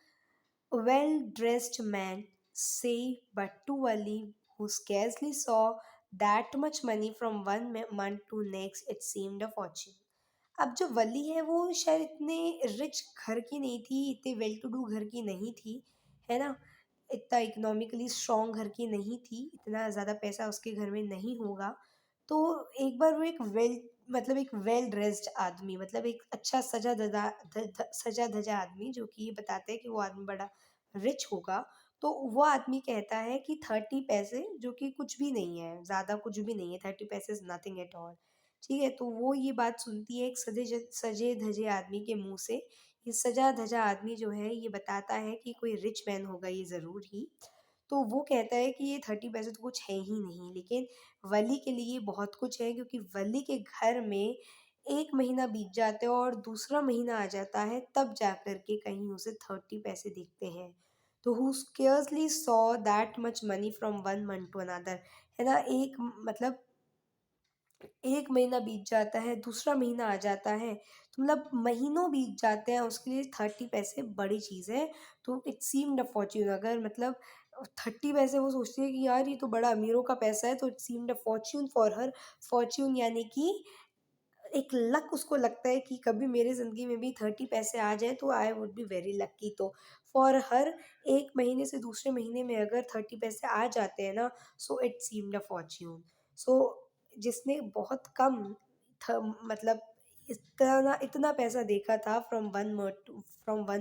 well dressed man say, but to Valli who scarcely saw that much money from one month to next, it seemed a fortune. अब जो वली है वो शायद इतने rich घर की नहीं थी, इतने वेल टू डू घर की नहीं थी, है ना, इतना इकोनॉमिकली स्ट्रॉन्ग घर की नहीं थी, इतना ज़्यादा पैसा उसके घर में नहीं होगा। तो एक बार वो एक वेल ड्रेस्ड आदमी, मतलब एक अच्छा सजा धजा आदमी, जो कि ये बताते हैं कि वो आदमी बड़ा रिच होगा। तो वो आदमी कहता है कि 30 पैसे, जो कि कुछ भी नहीं है, ज़्यादा कुछ भी नहीं है, 30 पैसे इज़ नथिंग एट ऑल। ठीक है, तो वो ये बात सुनती है एक सजे धजे आदमी के मुंह से। ये सजा धजा आदमी जो है, ये बताता है कि कोई रिच मैन होगा ये ज़रूर ही। तो वो कहता है कि ये 30 पैसे तो कुछ है ही नहीं, लेकिन वली के लिए बहुत कुछ है, क्योंकि वली के घर में 1 महीना बीत जाते हैं और दूसरा महीना आ जाता है, तब जा कर के कहीं उसे 30 पैसे दिखते हैं। तो who scarcely saw that much money from one month to another, है ना, एक मतलब एक महीना बीत जाता है, दूसरा महीना आ जाता है, तो मतलब महीनों बीत जाते हैं, उसके लिए 30 पैसे बड़ी चीज़ है। तो इट सीम्ड अ फॉर्च्यून, अगर मतलब 30 पैसे वो सोचती है कि यार ये तो बड़ा अमीरों का पैसा है, तो it seemed a Fortune for her. Fortune यानी कि एक लक, उसको लगता है कि कभी मेरे ज़िंदगी में भी 30 पैसे आ जाए तो आई वुड बी वेरी लक्की। तो फॉर हर एक महीने से दूसरे महीने में अगर 30 पैसे आ जाते हैं ना, so it seemed a fortune. So जिसने बहुत कम मतलब इतना इतना पैसा देखा था from one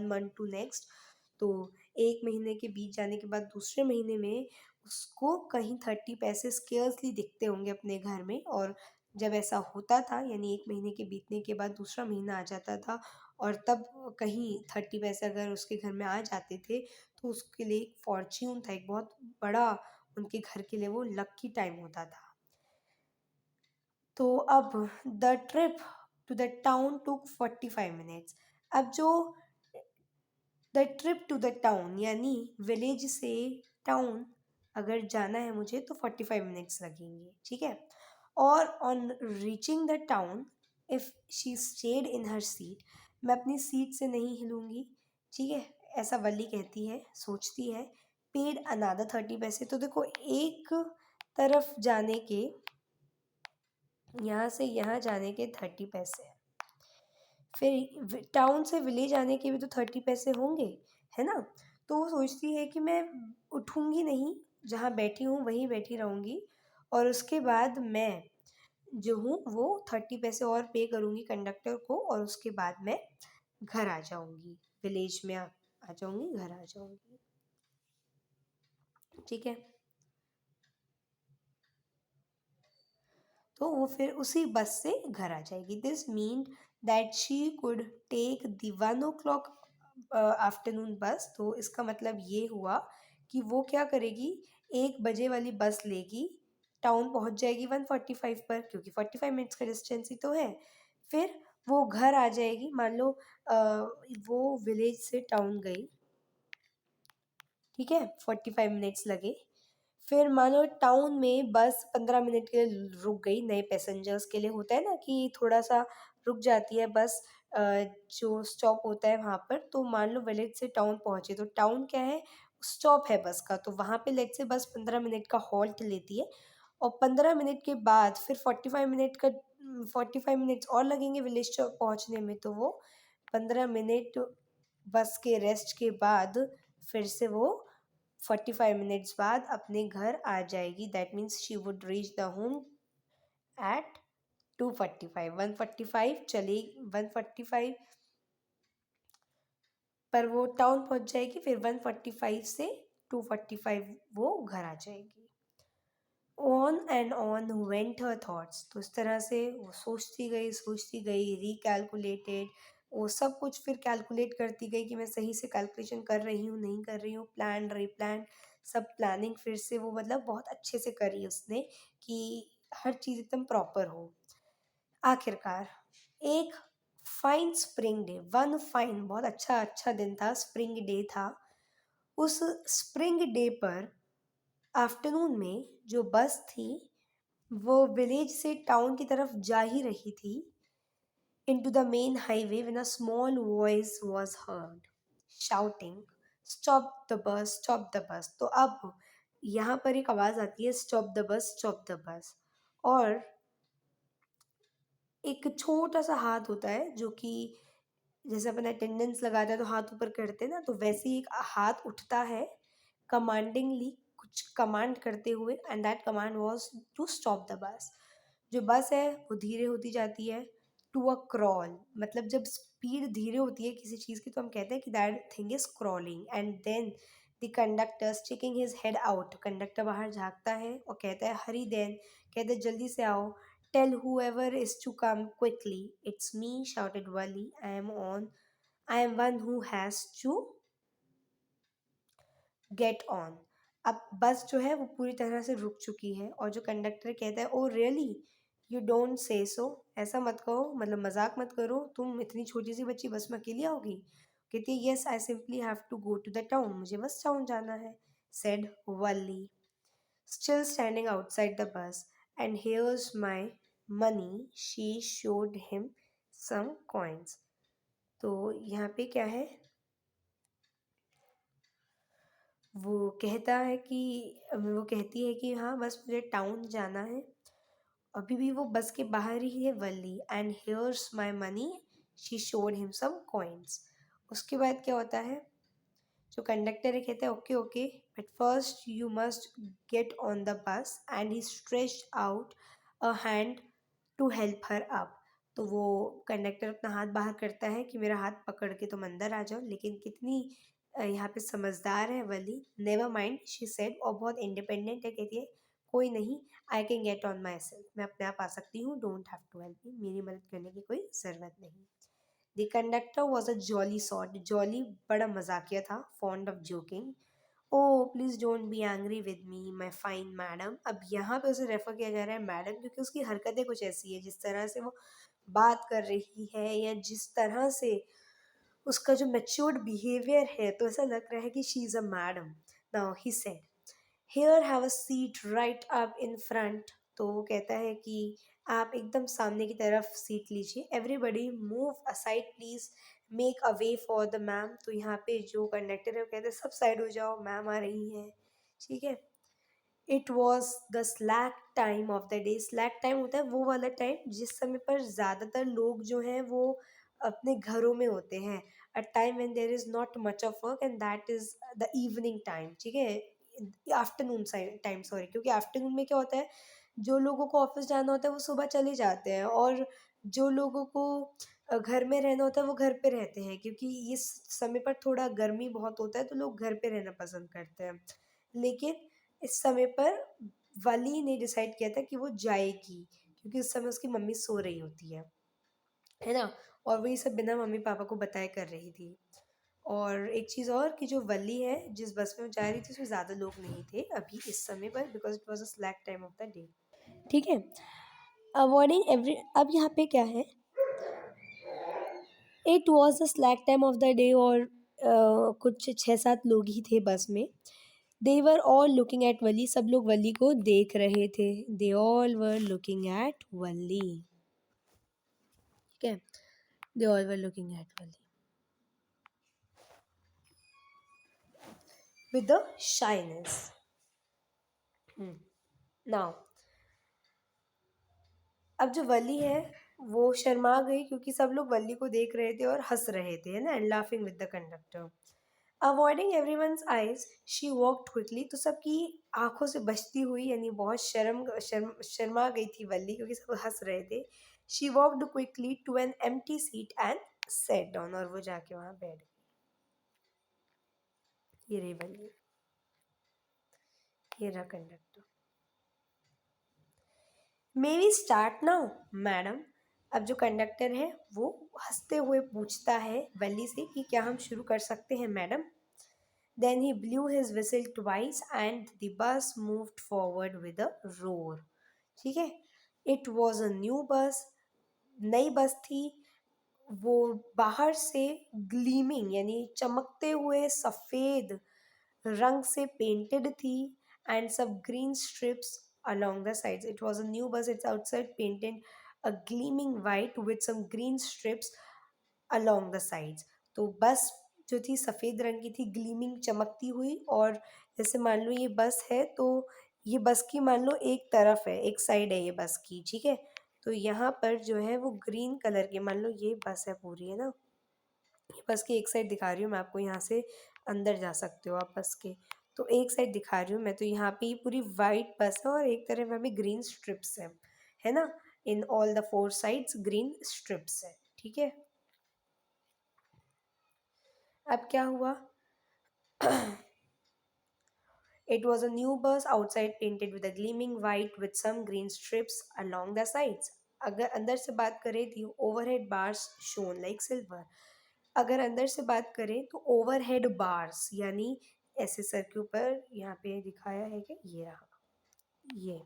month to next, तो एक महीने के बीत जाने के बाद दूसरे महीने में उसको कहीं 30 पैसे स्केर्सली दिखते होंगे अपने घर में। और जब ऐसा होता था, यानी एक महीने के बीतने के बाद दूसरा महीना आ जाता था और तब कहीं 30 पैसे अगर उसके घर में आ जाते थे, तो उसके लिए एक फॉर्च्यून था, एक बहुत बड़ा, उनके घर के लिए वो लकी टाइम होता था। तो अब the trip to the town took 45 minutes. अब जो the trip to the town यानी विलेज से टाउन अगर जाना है मुझे तो 45 मिनट्स लगेंगे, ठीक है। और on reaching the town, if she stayed in her seat, मैं अपनी सीट से नहीं हिलूंगी, ठीक है, ऐसा वल्ली कहती है, सोचती है। पेड अनादर 30 पैसे, तो देखो एक तरफ जाने के, यहाँ से यहाँ जाने के 30 पैसे, फिर टाउन से विलेज आने के भी तो 30 पैसे होंगे, है ना। तो वो सोचती है कि मैं उठूँगी नहीं, जहाँ बैठी हूँ वहीं बैठी रहूँगी, और उसके बाद मैं जो हूँ वो 30 पैसे और पे करूँगी कंडक्टर को, और उसके बाद मैं घर आ जाऊँगी, विलेज में आ जाऊँगी, घर आ जाऊँगी, ठीक है। तो वो फिर उसी बस से घर आ जाएगी। This mean that she could take the 1 o'clock afternoon bus. तो इसका मतलब ये हुआ कि वो क्या करेगी, 1 बजे वाली बस लेगी, टाउन पहुंच जाएगी 1:45 पर, क्योंकि 45 मिनट्स का डिस्टेंस ही तो है। फिर वो घर आ जाएगी, मान लो वो विलेज से टाउन गई, ठीक है, 45 मिनट्स लगे। फिर मानो टाउन में बस 15 मिनट के लिए रुक गई, नए पैसेंजर्स के लिए होता है ना कि थोड़ा सा रुक जाती है बस, अ, जो स्टॉप होता है वहाँ पर। तो मान लो विलेज से टाउन पहुँचे, तो टाउन क्या है, स्टॉप है बस का, तो वहाँ पे लेट से बस 15 मिनट का हॉल्ट लेती है। और 15 मिनट के बाद फिर 45 मिनट्स और लगेंगे विलेज पहुँचने में, तो वो 15 मिनट बस के रेस्ट के बाद फिर से वो 45 मिनट्स बाद अपने घर आ जाएगी। That means she would reach the home at 2:45, 1:45 चली, 1:45 पर वो टाउन पहुंच जाएगी, फिर 1:45 से 2:45 वो घर आ जाएगी। On and on went her thoughts, तो इस तरह से वो सोचती गई, रिकैलकुलेटेड, वो सब कुछ फिर कैलकुलेट करती गई कि मैं सही से कैलकुलेशन कर रही हूँ नहीं कर रही हूँ, प्लान रीप्लान, सब प्लानिंग फिर से वो मतलब बहुत अच्छे से करी उसने कि हर चीज़ एकदम प्रॉपर हो। आखिरकार एक fine spring day, one fine, बहुत अच्छा अच्छा दिन था, स्प्रिंग डे था। उस स्प्रिंग डे पर आफ्टरनून में जो बस थी वो विलेज से टाउन की तरफ जा ही रही थी, into the main highway, when a small voice was heard shouting, stop the bus, stop the bus। तो अब यहाँ पर एक आवाज़ आती है, स्टॉप द बस, स्टॉप द बस। और एक छोटा सा हाथ होता है जो कि जैसे अपन अटेंडेंस लगाते हैं तो हाथ ऊपर करते हैं ना, तो वैसे ही एक हाथ उठता है कमांडिंगली, कुछ कमांड करते हुए, and that command was to stop the bus. जो बस है वो धीरे होती जाती है टू अ क्रॉल, मतलब जब स्पीड धीरे होती है किसी चीज़ की तो हम कहते हैं कि that thing is crawling. And then the conductor sticking his head out, conductor बाहर झाँकता है और कहता है हरी देन, कहते हैं जल्दी से आओ। Tell whoever is to come quickly, it's me, shouted Wally. I am one who has to get on. अब बस जो है वो पूरी तरह से रुक चुकी है और जो कंडक्टर कहता है oh really, you don't say सो, ऐसा मत कहो, मतलब मजाक मत करो, तुम इतनी छोटी सी बच्ची बस में अकेली आओगी। कहती है yes I simply have to go to the town, मुझे बस टाउन जाना है, said Valli, still standing outside the bus, and here's my money, she showed him some coins. तो यहाँ पे क्या है, वो कहता है कि वो कहती है कि हाँ बस मुझे टाउन जाना है, अभी भी वो बस के बाहर ही है Valli, and here's my money, she showed him some coins. उसके बाद क्या होता है, जो कंडक्टर है कहता है okay okay, but first you must get on the bus, and he stretched out a hand to help her up. तो वो कंडक्टर अपना हाथ बाहर करता है कि मेरा हाथ पकड़ के तुम अंदर आ जाओ, लेकिन कितनी यहाँ पे समझदार है Valli, never mind she said, और बहुत इंडिपेंडेंट है, कहती है कोई नहीं, I can get on myself, मैं अपने आप आ सकती हूँ, don't have to help me, मेरी मदद करने की कोई ज़रूरत नहीं। The conductor was a jolly sort, jolly बड़ा मजाकिया था, fond of joking, oh please don't be angry with me my fine madam. अब यहाँ पे उसे रेफर किया जा रहा है मैडम, क्योंकि उसकी हरकतें कुछ ऐसी है, जिस तरह से वो बात कर रही है या जिस तरह से उसका जो मैच्योर्ड बिहेवियर है, तो ऐसा लग रहा है कि she is a madam. Now he said here have a seat right up in front. तो वो कहता है कि आप एकदम सामने की तरफ सीट लीजिए, everybody move aside please, make a way for the ma'am. तो यहाँ पे जो कंडक्टर है वो कहते हैं सब साइड हो जाओ, मैम आ रही हैं, ठीक है। It was the slack time of the day, slack time होता है वो वाला टाइम जिस समय पर ज़्यादातर लोग जो हैं वो अपने घरों में होते हैं, a time when there is not much of work, and that is the evening time, ठीक है, आफ्टरनून टाइम सॉरी, क्योंकि आफ्टरनून में क्या होता है, जो लोगों को ऑफिस जाना होता है वो सुबह चले जाते हैं, और जो लोगों को घर में रहना होता है वो घर पे रहते हैं, क्योंकि इस समय पर थोड़ा गर्मी बहुत होता है तो लोग घर पे रहना पसंद करते हैं। लेकिन इस समय पर वली ने डिसाइड किया था कि वो जाएगी, क्योंकि उस समय उसकी मम्मी सो रही होती है ना, और वही सब बिना मम्मी पापा को बताए कर रही थी। और एक चीज़ और कि जो वली है जिस बस में वो जा रही थी उसमें ज़्यादा लोग नहीं थे अभी इस समय पर, because it was a slack time of the day, ठीक है। अवॉइडिंग एवरी, अब यहाँ पे क्या है, it was a slack time of the day, और कुछ 6-7 लोग ही थे बस में। They were all looking at Valli, सब लोग वली को देख रहे थे, they all were looking at Valli, ठीक है, they all were looking at Valli with the shyness. Now अब जो वली है वो शर्मा गई, क्योंकि सब लोग वली को देख रहे थे और हंस रहे थे, है ना, and laughing with the conductor. Avoiding everyone's eyes she walked quickly, तो सबकी आंखों से बचती हुई, यानी बहुत शर्मा गई थी वल्ली, क्योंकि सब हंस रहे थे। She walked quickly to an empty seat and sat down, और वो जाके वहाँ बैठ गई। ये रही वल्ली, ये रहा conductor. May we start now madam. अब जो कंडक्टर है वो हंसते हुए पूछता है वल्ली से कि क्या हम शुरू कर सकते हैं madam. Then he blew his whistle twice and the bus moved forward with a roar. ठीक है, it was a new bus, नई बस थी, वो बाहर से ग्लीमिंग यानी चमकते हुए सफ़ेद रंग से पेंटेड थी, एंड सब green strips along the sides. It was a new bus, it's outside painted a gleaming white with some green strips along the sides. तो बस जो थी सफ़ेद रंग की थी, ग्लीमिंग चमकती हुई, और जैसे मान लो ये बस है तो ये बस की मान लो एक तरफ है, एक साइड है ये बस की, ठीक है। तो यहाँ पर जो है वो ग्रीन कलर की, मान लो ये बस है पूरी, है ना, ये बस की एक साइड दिखा रही हूँ मैं आपको, यहाँ से अंदर जा सकते हो आप बस के, तो एक साइड दिखा रही हूँ मैं, तो यहाँ पे ये पूरी वाइट बस है और एक तरफ यहाँ पे ग्रीन स्ट्रिप्स है ना, in all the 4 sides green strips है, ठीक है। अब क्या हुआ, it was a new bus outside painted with a gleaming white with some green strips along the sides. अगर अंदर से बात करें तो overhead bars shone like silver. अगर अंदर से बात करें तो overhead bars यानी ऐसे सर के ऊपर यहाँ पे दिखाया है कि ये रहा, ये,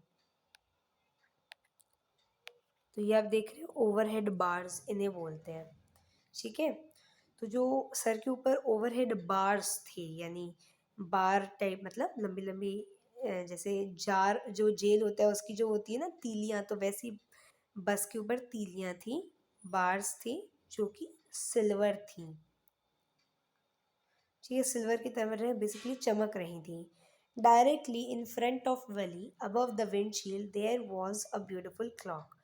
तो ये आप देख रहे हो ओवरहेड बार्स इन्हें बोलते हैं, ठीक है। तो जो सर के ऊपर ओवरहेड बार्स थे, यानी बार टाइप मतलब लंबी लंबी, जैसे जार जो जेल होता है उसकी जो होती है ना तीलियाँ, तो वैसी बस के ऊपर तीलियां थी, बार्स थी जो कि सिल्वर थी। ये सिल्वर की तरह बेसिकली चमक रही थी। Directly in front of Valli above the windshield there was a beautiful clock.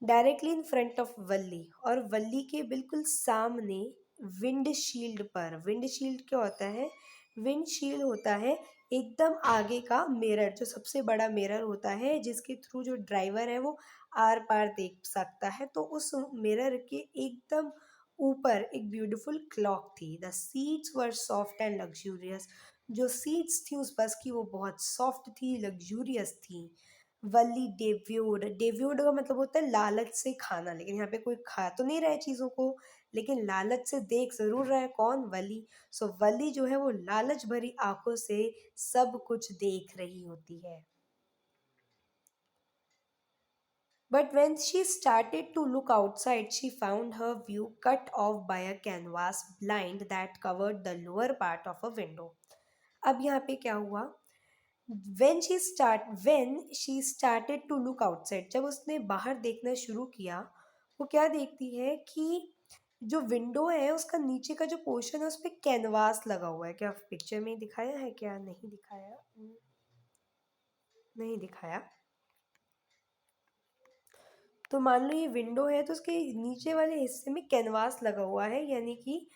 Directly in front of Valli, और वल्ली के बिल्कुल सामने विंडशील्ड पर, विंडशील्ड क्या होता है, विंडशील्ड होता है एकदम आगे का मिरर, जो सबसे बड़ा मिरर होता है जिसके थ्रू जो ड्राइवर है वो आर पार देख सकता है। तो उस मिरर के एकदम ऊपर एक ब्यूटीफुल क्लॉक थी। The seats were soft and luxurious, जो सीट्स थी उस बस की वो बहुत सॉफ्ट थी, लग्जूरियस थी। वल्ली डेव्यूड, डेव्यूड का मतलब होता है लालच से खाना, लेकिन यहाँ पे कोई खा तो नहीं रहा है चीज़ों को, लेकिन लालच से देख ज़रूर रहा है। कौन? वली। सो वली जो है वो लालच भरी आंखों से सब कुछ देख रही होती है। But when she started to look outside, she found her view cut off by a canvas blind that covered the lower part of a window. अब यहाँ पे क्या हुआ? When she started to look outside, जब उसने बाहर देखना शुरू किया, वो क्या देखती है कि जो विंडो है उसका नीचे का जो पोर्शन है उस पे कैनवास लगा हुआ है। क्या पिक्चर में दिखाया है? क्या नहीं दिखाया? नहीं दिखाया। तो मान लो ये विंडो है तो उसके नीचे वाले हिस्से में कैनवास लगा हुआ है, यानी कि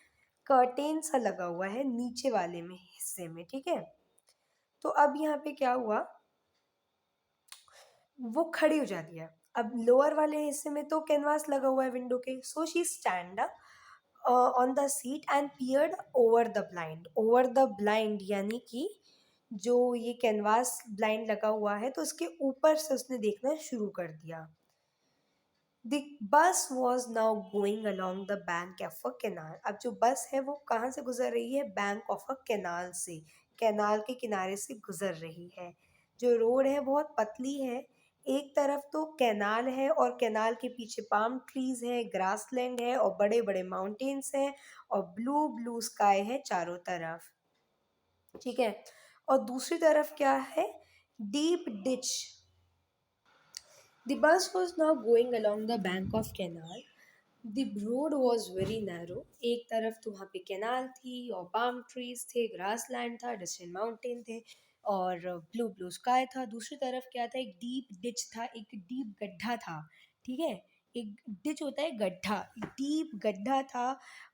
कर्टेन सा लगा हुआ है नीचे वाले में हिस्से में, ठीक है। तो अब यहाँ पे क्या हुआ, वो खड़ी हो जाती है। अब लोअर वाले हिस्से में तो कैनवास लगा हुआ है विंडो के, so she stand up on the seat and peered over the blind. Over the blind यानी कि जो ये कैनवास ब्लाइंड लगा हुआ है तो उसके ऊपर से उसने देखना शुरू कर दिया। The bus was now going along the bank of a canal. अब जो बस है वो कहाँ से गुजर रही है? बैंक ऑफ अ कैनाल से, कैनाल के किनारे से गुजर रही है। जो रोड है बहुत पतली है, एक तरफ तो कैनाल है और कैनाल के पीछे पाम ट्रीज है, ग्रासलैंड है और बड़े बड़े माउंटेन्स हैं और ब्लू ब्लू स्काई है चारों तरफ, ठीक है। और दूसरी तरफ क्या है? Deep ditch. The bus was now going along the bank of canal. The road was very narrow. एक तरफ तो वहाँ पे कैनाल थी और पाम ट्रीज थे, ग्रास लैंड था, डिस्टेंट माउंटेन थे और ब्लू ब्लू स्काई था। दूसरी तरफ क्या था? एक डीप डिच था, एक डीप गड्ढा था, ठीक है। एक डिच होता है गड्ढा, डीप गड्ढा था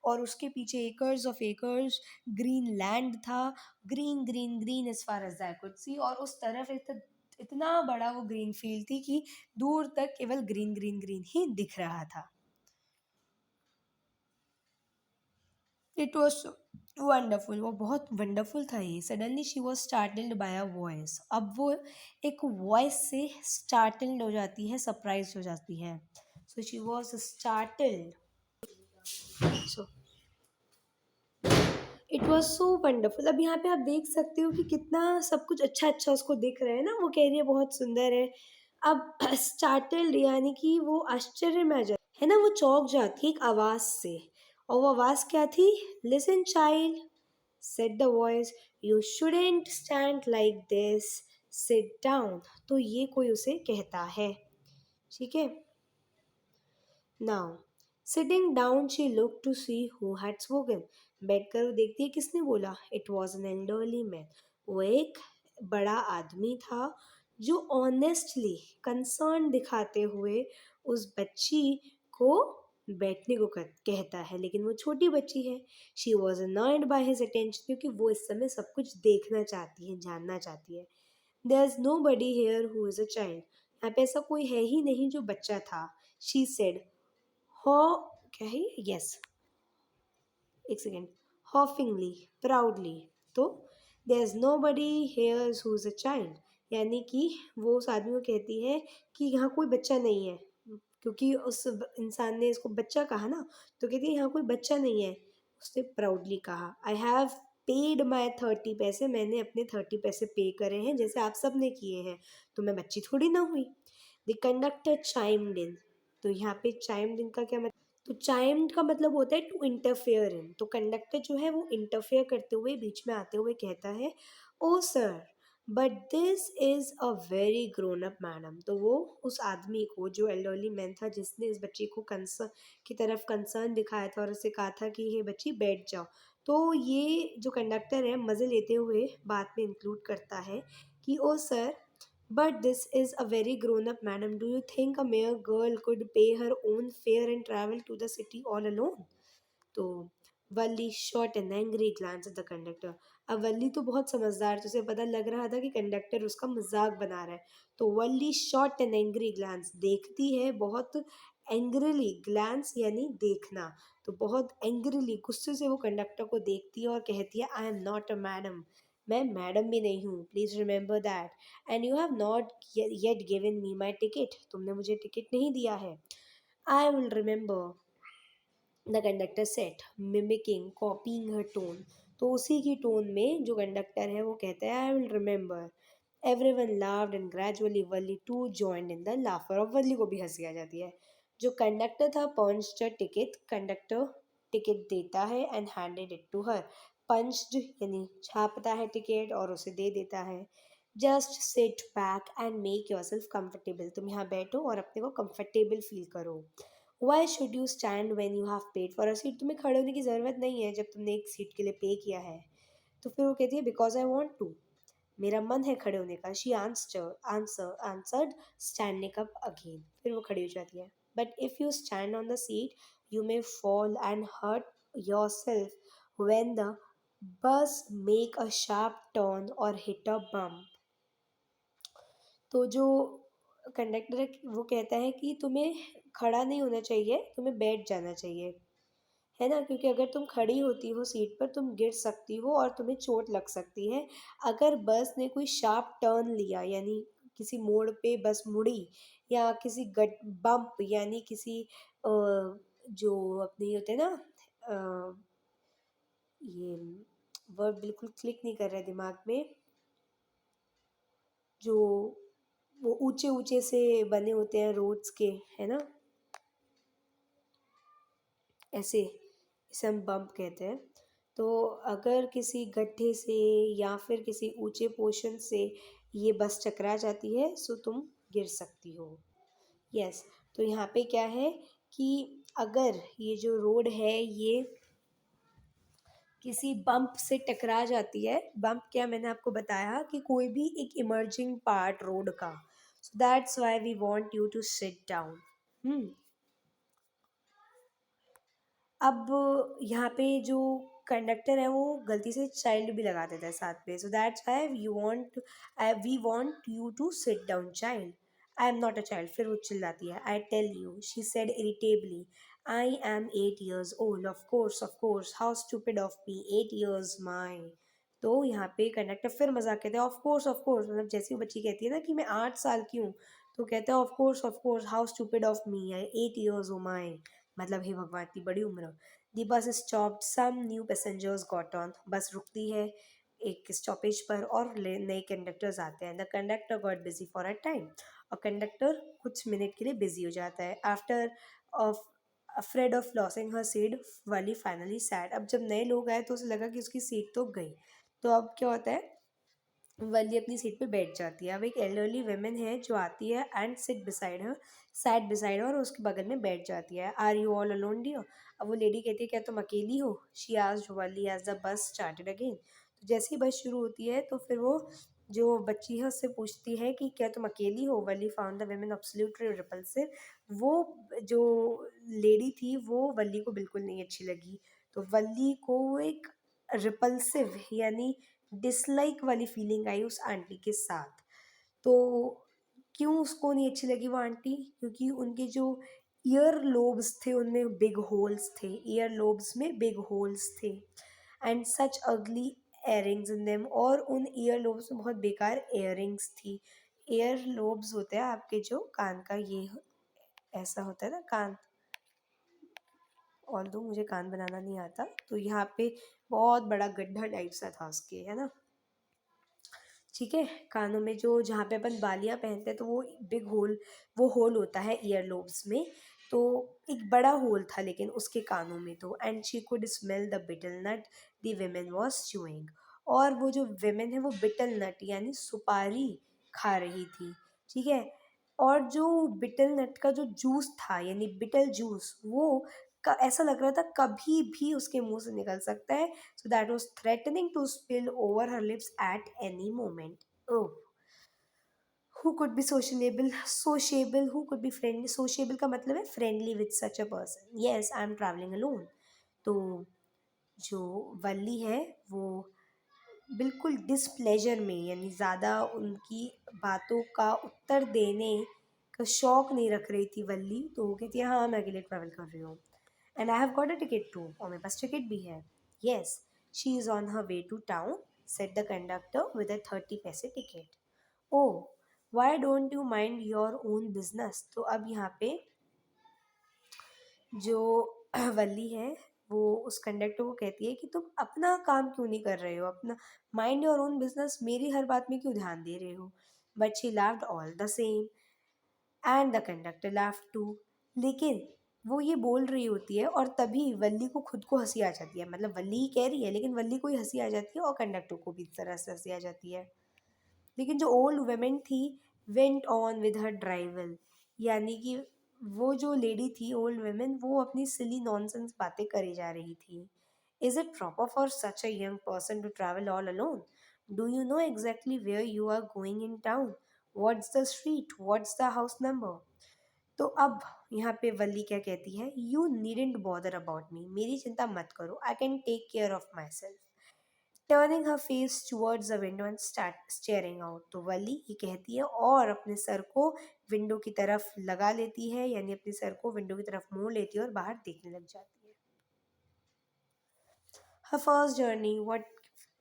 और उसके पीछे acres of acres green land था, green green green as far as I could see. और उस तरफ इतना बड़ा वो ग्रीन फील्ड थी कि दूर तक केवल ग्रीन ग्रीन ग्रीन ही दिख रहा था। इट वॉज वंडरफुल, वो बहुत वंडरफुल था ये। Suddenly she was startled by a voice. अब वो एक वॉइस से स्टार्टल्ड हो जाती है, सरप्राइज हो जाती है। So she was startled. So it was so wonderful. अब यहाँ पे आप देख सकते हो कि कितना सब कुछ अच्छा अच्छा उसको दिख रहा है ना, वो कह रही है बहुत सुंदर है। अब स्टार्टल्ड यानी कि वो आश्चर्य में आ जाती है ना, वो चौंक जाती है एक आवाज़ से। और वो आवाज़ क्या थी? Listen child, said the voice, you shouldn't stand like this, sit down। तो ये कोई उसे कहता है, ठीक है। Now, sitting down, she looked to see who had spoken. बैठकर वो देखती है किसने बोला। It was an elderly man। वो एक बड़ा आदमी था जो ऑनेस्टली कंसर्न दिखाते हुए उस बच्ची को बैठने को कहता है, लेकिन वो छोटी बच्ची है। She was annoyed by his attention, क्योंकि वो इस समय सब कुछ देखना चाहती है, जानना चाहती है। There is nobody here who is a child. यहाँ पे ऐसा कोई है ही नहीं जो बच्चा था। शी सेड, हो, क्या है? यस, एक सेकेंड। हॉफिंगली, प्राउडली। तो there is nobody here's who is a child, यानी कि वो उस आदमी को कहती है कि यहाँ कोई बच्चा नहीं है, क्योंकि उस इंसान ने इसको बच्चा कहा ना, तो कहती है यहाँ कोई बच्चा नहीं है। उसने प्राउडली कहा, आई हैव पेड माई 30 पैसे, मैंने अपने 30 पैसे पे करे हैं जैसे आप सब ने किए हैं, तो मैं बच्ची थोड़ी ना हुई। द कंडक्टर चाइम्ड इन। तो यहाँ पे चाइम्ड इन का क्या मतलब? तो चाइम्ड का मतलब होता है टू इंटरफेयर इन। तो कंडक्टर जो है वो इंटरफेयर करते हुए, बीच में आते हुए कहता है, oh sir, but this is a very grown up madam. तो वो उस आदमी को, जो एल्डरली मैन था जिसने इस बच्ची को कंसर्न की तरफ कंसर्न दिखाया था और उसे कहा था कि ये बच्ची बैठ जाओ, तो ये जो कंडक्टर है मज़े लेते हुए बात में इंक्लूड करता है कि oh sir, but this is a very grown up madam, do you think a mere girl could pay her own fare and travel to the city all alone? तो Valli shot an angry glance at the conductor. अब वल्ली तो बहुत समझदार, तो उसे पता लग रहा था कि कंडक्टर उसका मजाक बना रहा है। तो Valli shot an angry glance, देखती है बहुत एंग्रीली, ग्लांस यानी देखना, तो बहुत एंग्रीली, गुस्से से वो कंडक्टर को देखती है और कहती है, आई एम नॉट अ मैडम, मैं मैडम भी नहीं हूँ, please remember that, and you have not yet given me my ticket, तुमने मुझे टिकट नहीं दिया है। I will remember, the conductor set, mimicking, copying her tone. तो उसी की टोन में जो कंडक्टर है वो कहता है, I will remember. Every one laughed and gradually Valli too joined in the laughter. और वल्ली को भी हंसी आ जाती है। जो कंडक्टर था पंच्ड टिकट, कंडक्टर टिकट देता है and handed it to her. Punched यानी छापता है टिकट और उसे दे देता है। Just sit back and make yourself comfortable, तुम यहाँ बैठो और अपने को कंफर्टेबल फील करो। Why should you stand when you have paid for a seat, तुम्हें खड़े होने की ज़रूरत नहीं है जब तुमने एक सीट के लिए पे किया है। तो फिर वो कहती है, बिकॉज आई वॉन्ट टू, मेरा मन है खड़े होने का। She answered standing up again, फिर वो खड़ी हो जाती है। But if you stand on the seat you may fall and hurt yourself when the bus make a sharp turn और हिट अ बम्प। तो जो कंडक्टर है वो कहता है कि तुम्हें खड़ा नहीं होना चाहिए, तुम्हें बैठ जाना चाहिए, है ना, क्योंकि अगर तुम खड़ी होती हो सीट पर तुम गिर सकती हो और तुम्हें चोट लग सकती है। अगर बस ने कोई शार्प टर्न लिया यानी किसी मोड़ पे बस मुड़ी, या किसी गट बम्प यानी किसी जो अपने होते हैं ना, अ, ये वर्ड बिल्कुल क्लिक नहीं कर रहा है दिमाग में, जो वो ऊंचे ऊंचे से बने होते हैं रोड्स के, है ना, ऐसे, इसे हम बम्प कहते हैं। तो अगर किसी गड्ढे से या फिर किसी ऊंचे पोर्शन से ये बस टकरा जाती है सो तुम गिर सकती हो। यस। तो यहाँ पे क्या है कि अगर ये जो रोड है ये किसी बम्प से टकरा जाती है, बम्प क्या मैंने आपको बताया कि कोई भी एक इमर्जिंग पार्ट रोड का, so that's why we want you to sit down. अब यहाँ पे जो कंडक्टर है वो गलती से चाइल्ड भी लगा देता है साथ में, so that's why we want you to sit down child. I am not a child, फिर वो चिल्लाती है, I tell you, she said irritably, I am 8 years old, of course, how stupid of me, 8 years my. तो यहाँ पे conductor फिर मजाक कहते हैं, ऑफ कोर्स, मतलब जैसी वो बच्ची कहती है ना कि मैं 8 साल की हूँ, तो कहते हैं of course, how stupid of me, 8 years oh my, मतलब हे भगवान इतनी बड़ी उम्र। The bus stopped, some new passengers got on, bus रुकती है एक स्टॉपेज पर और नए कंडक्टर्स आते हैं। The conductor got busy for a time, और कंडक्टर कुछ मिनट के लिए बिजी हो जाता है। After of afraid of losing her seat वाली फाइनली सैड, अब जब नए लोग आए तो उसे लगा कि उसकी सीट तो गई, तो अब क्या होता है, वली अपनी सीट पे बैठ जाती है। अब एक एल्डरली वेमेन है जो आती है एंड सैट बिसाइड हर और उसके बगल में बैठ जाती है। Are you all alone dear, अब वो लेडी कहती है क्या तुम अकेली हो, she asked Valli as the bus started again. तो जैसे ही बस शुरू होती है तो फिर वो जो बच्ची है उससे पूछती है कि क्या तुम अकेली हो। Valli found the women absolutely repulsive, वो जो लेडी थी वो वली को बिल्कुल नहीं अच्छी लगी। तो वली को एक रिपल्सिव यानी डिसलाइक वाली फीलिंग आई उस आंटी के साथ। तो क्यों उसको नहीं अच्छी लगी वो आंटी, क्योंकि उनके जो ईयर लोब्स थे उनमें बिग होल्स थे, ईयर लोब्स में बिग होल्स थे, एंड सच अगली एयरिंग्स इन देम, और उन ईयर लोब्स में बहुत बेकार एयरिंग्स थी। ईयर लोब्स होते हैं आपके जो कान का ये ऐसा होता है ना कान, ऑल दो मुझे कान बनाना नहीं आता, तो यहाँ पे बहुत बड़ा गड्ढा टाइप सा था उसके, है ना, ठीक है, कानों में जो जहाँ पे अपन बालियाँ पहनते हैं तो वो बिग होल, वो होल होता है ईयर लोब्स में, तो एक बड़ा होल था लेकिन उसके कानों में तो, and she could smell the betel nut the women was chewing, और वो जो विमेन है वो बिटल नट यानी सुपारी खा रही थी, ठीक है। और जो बिटल नट का जो जूस था यानी बिटल जूस वो ऐसा लग रहा था कभी भी उसके मुंह से निकल सकता है, so that was threatening to spill over her lips at any moment. Oh, who could be sociable, who could be friendly, sociable का मतलब है friendly with such a person, yes I am traveling alone। तो जो वल्ली है वो बिल्कुल displeasure में यानी ज़्यादा उनकी बातों का उत्तर देने का शौक नहीं रख रही थी वल्ली, तो वो कहती है हाँ मैं अकेले ट्रैवल कर रही हूँ and I have got a ticket too, और मेरे पास टिकट भी है। Yes, she is on her way to town, said the conductor with a 30 paise ticket. Oh, why don't you mind your own business. तो अब यहाँ पे जो वल्ली है वो उस कंडक्टर को कहती है कि तुम अपना काम क्यों नहीं कर रहे हो, अपना माइंड योर ओन बिजनेस, मेरी हर बात में क्यों ध्यान दे रहे हो। But she laughed all the same and the conductor laughed too. लेकिन वो ये बोल रही होती है और तभी वल्ली को खुद को हंसी आ जाती है, मतलब वल्ली ही कह रही है लेकिन वल्ली को ही हंसी आ जाती है और कंडक्टर को भी इस तरह से हंसी आ जाती है। लेकिन जो ओल्ड वुमेन थी went on with her drivel, यानी कि वो जो लेडी थी ओल्ड वुमेन वो अपनी सिली नॉनसेंस बातें करी जा रही थी। Is it proper for such a young person to travel all alone? Do you know exactly where you are going in town? What's the street, what's the house number? तो अब यहाँ पे वल्ली क्या कहती है, you needn't bother about me, मेरी चिंता मत करो, I can take care of myself. Turning her face towards the window and start staring out. तो वली ये कहती है और अपने सर को विंडो की तरफ लगा लेती है, यानी अपने सर को विंडो की तरफ मोड़ लेती है और बाहर देखने लग जाती है। Her first journey, what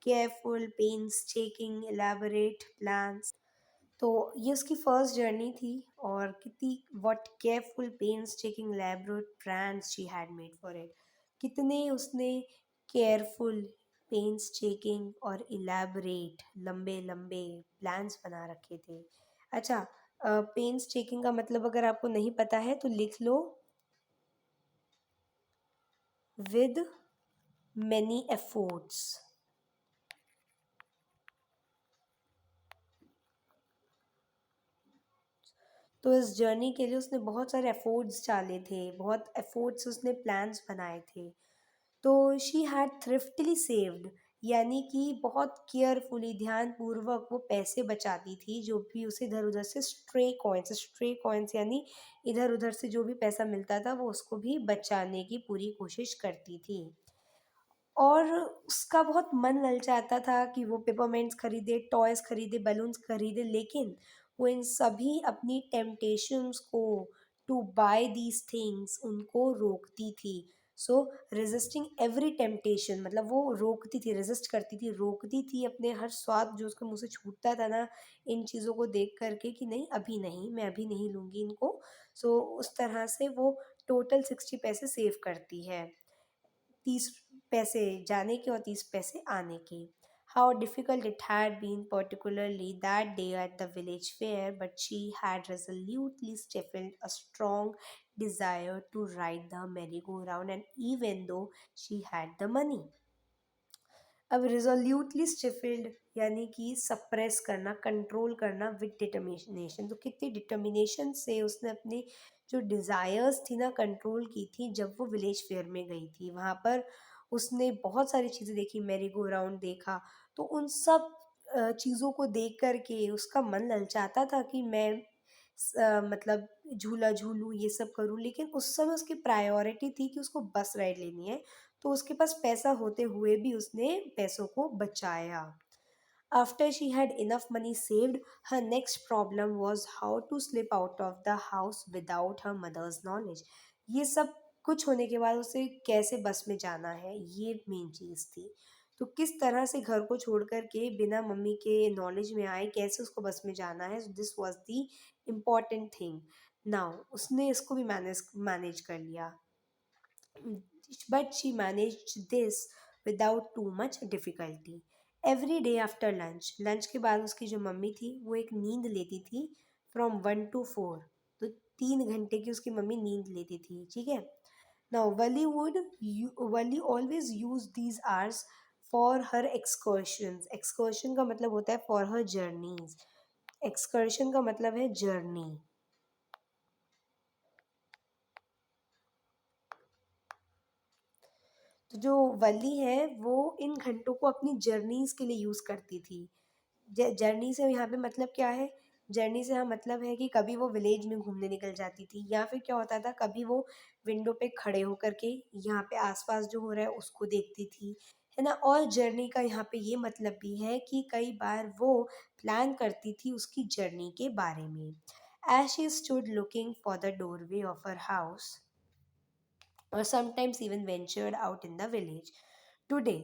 careful painstaking elaborate plans. तो ये उसकी फर्स्ट जर्नी थी और कितनी what careful painstaking elaborate plans she had made for it, कितने उसने केयरफुल पेन्सटेकिंग और इलैबोरेट लंबे लंबे प्लान्स बना रखे थे। अच्छा, पेन्सटेकिंग का मतलब अगर आपको नहीं पता है तो लिख लो, विद मैनी एफर्ट्स। तो इस जर्नी के लिए उसने बहुत सारे एफर्ट्स डाले थे, बहुत एफर्ट्स उसने प्लान्स बनाए थे। तो शी हैड थ्रिफ्टली सेव्ड, यानी कि बहुत केयरफुली ध्यानपूर्वक वो पैसे बचाती थी जो भी उसे इधर उधर से स्ट्रे कॉइन्स यानी इधर उधर से जो भी पैसा मिलता था वो उसको भी बचाने की पूरी कोशिश करती थी। और उसका बहुत मन ललचाता था कि वो पेपरमिंट्स खरीदे, टॉयज़ खरीदे, बलून्स खरीदे, लेकिन वो इन सभी अपनी टेम्पटेशंस को टू बाय दीज थिंग्स उनको रोकती थी। सो रेजिस्टिंग एवरी टेम्पटेशन, मतलब वो रोकती थी, रेजिस्ट करती थी, रोकती थी अपने हर स्वाद जो उसके मुंह से छूटता था ना इन चीज़ों को देख करके कि नहीं अभी नहीं, मैं अभी नहीं लूँगी इनको। सो उस तरह से वो टोटल 60 पैसे सेव करती है, 30 पैसे जाने के और 30 पैसे आने के। How difficult it had been particularly that day at the village fair, but she had resolutely stifled a strong desire to ride the merry-go-round, and even though she had the money। अब रिजोल्यूटली स्टिफिल्ड यानी कि suppress करना, control करना with determination. तो कितनी determination से उसने अपनी जो डिज़ायर्स थी ना कंट्रोल की थी जब वो विलेज फेयर में गई थी। वहाँ पर उसने बहुत सारी चीज़ें देखी, मैरी गो राउंड देखा, तो उन सब चीज़ों को देख कर के उसका मन ललचाता था कि मैं मतलब झूला झूलूँ, ये सब करूँ, लेकिन उस समय उसकी प्रायोरिटी थी कि उसको बस राइड लेनी है। तो उसके पास पैसा होते हुए भी उसने पैसों को बचाया। After she had enough money saved, her next problem was how to slip out of the house without her mother's knowledge. ये सब कुछ होने के बाद उसे कैसे बस में जाना है ये मेन चीज़ थी। तो किस तरह से घर को छोड़ कर के बिना मम्मी के नॉलेज में आए कैसे उसको बस में जाना है, this was the important thing. Now उसने इसको भी मैनेज मैनेज कर लिया, but she managed this without too much difficulty. Every day after lunch, lunch के बाद उसकी जो मम्मी थी वो एक नींद लेती थी फ्रॉम 1 to 4। तो 3 घंटे की उसकी मम्मी नींद लेती थी, ठीक है। Now Wali always use these hours for her excursions. Excursion का मतलब होता है फॉर हर जर्नीज। एक्सकर्शन का मतलब है जर्नी। तो जो वली है वो इन घंटों को अपनी जर्नीज के लिए यूज़ करती थी। जर्नी से यहाँ पे मतलब क्या है? जर्नी से यहाँ मतलब है कि कभी वो विलेज में घूमने निकल जाती थी, या फिर क्या होता था, कभी वो विंडो पे खड़े होकर के यहाँ पे आसपास जो हो रहा है उसको देखती थी, है ना। और जर्नी का यहाँ पे ये मतलब भी है कि कई बार वो प्लान करती थी उसकी जर्नी के बारे में। As she stood looking for the doorway of her house, or sometimes even ventured out in the village. Today,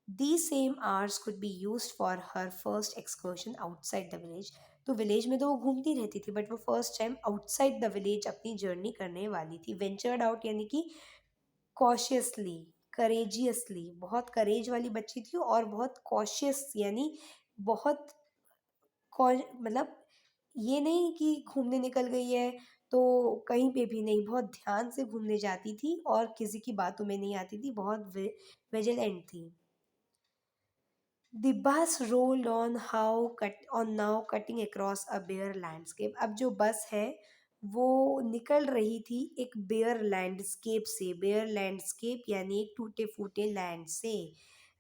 these same hours could be used for her first excursion outside the village. तो village में तो वो घूमती रहती थी, but वो first time outside the village अपनी journey करने वाली थी। वेंचर्ड आउट यानी कि कॉशियसली, करेजियसली, बहुत करेज वाली बच्ची थी और बहुत कॉशियस यानी बहुत मतलब ये नहीं कि घूमने निकल गई है तो कहीं पे भी नहीं, बहुत ध्यान से घूमने जाती थी और किसी की बातों में नहीं आती थी, बहुत विजिलेंट थी। The bus rolled on how cut on now cutting across a bare landscape. अब जो बस है वो निकल रही थी एक बेयर लैंडस्केप से। बेयर लैंडस्केप यानी एक टूटे फूटे लैंड से।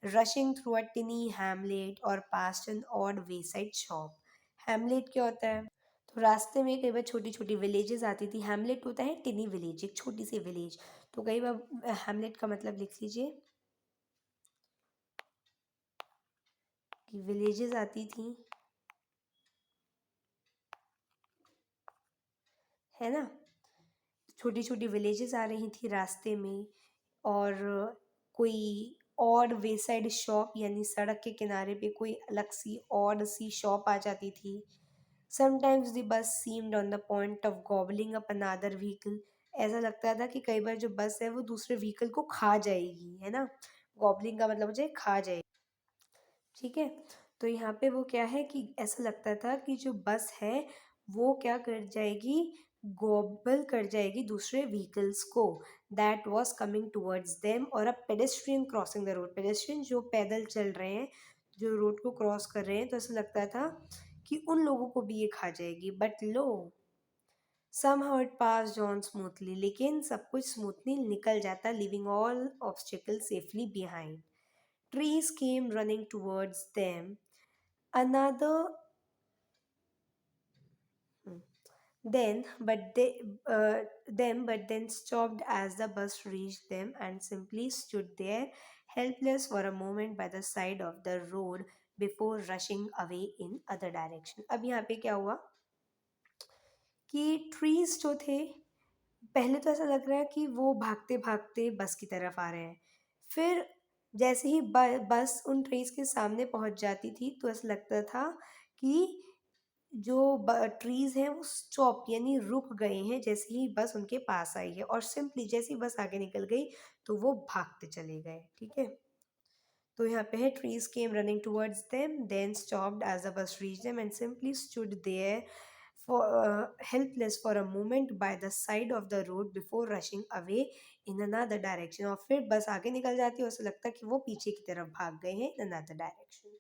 Rushing through a tiny hamlet और past an odd wayside shop. Hamlet क्या होता है? तो रास्ते में कई बार छोटी छोटी विलेजेस आती थी। हैमलेट होता है टिनी विलेज, एक छोटी सी विलेज। तो कई बार हैमलेट का मतलब लिख लीजिए कि विलेजेस आती थी, है ना। छोटी छोटी विलेजेस आ रही थी रास्ते में, और कोई ऑड वे साइड शॉप यानी सड़क के किनारे पे कोई अलग सी ऑड सी शॉप आ जाती थी। Sometimes the bus seemed on the point of gobbling up another vehicle. ऐसा लगता था कि कई बार जो बस है वो दूसरे व्हीकल को खा जाएगी, है ना। गॉबलिंग का मतलब मुझे खा जाएगी, ठीक है। तो यहाँ पे वो क्या है कि ऐसा लगता था कि जो बस है वो क्या कर जाएगी, गोबल कर जाएगी दूसरे व्हीकल्स को, that was coming towards them. और अब pedestrian crossing the road, pedestrian जो पैदल चल रहे हैं, जो रोड को क्रॉस कर रहे हैं, तो ऐसा लगता था कि उन लोगों को भी ये खा जाएगी। But low, somehow it passed on smoothly, लेकिन सब कुछ स्मूथली निकल जाता, leaving all obstacles safely behind. Trees came running towards them. Another hmm, but then stopped as the bus reached them and simply stood there, helpless for a moment by the side of the road before rushing away in other direction. अब यहाँ पे क्या हुआ कि trees जो थे, पहले तो ऐसा लग रहा है कि वो भागते भागते बस की तरफ आ रहे हैं। फिर जैसे ही बस उन ट्रीज के सामने पहुंच जाती थी तो ऐसा लगता था कि जो ट्रीज हैं वो स्टॉप यानी रुक गए हैं जैसे ही बस उनके पास आई है, और सिंपली जैसे ही बस आगे निकल गई तो वो भागते चले गए, ठीक है। तो यहाँ पे है trees came running towards them then stopped as the bus reach them and simply stood there for helpless for a moment by the side of the road before rushing away in another direction। और फिर बस आगे निकल जाती है, उसे लगता है कि वो पीछे की तरफ भाग गए हैं in another direction।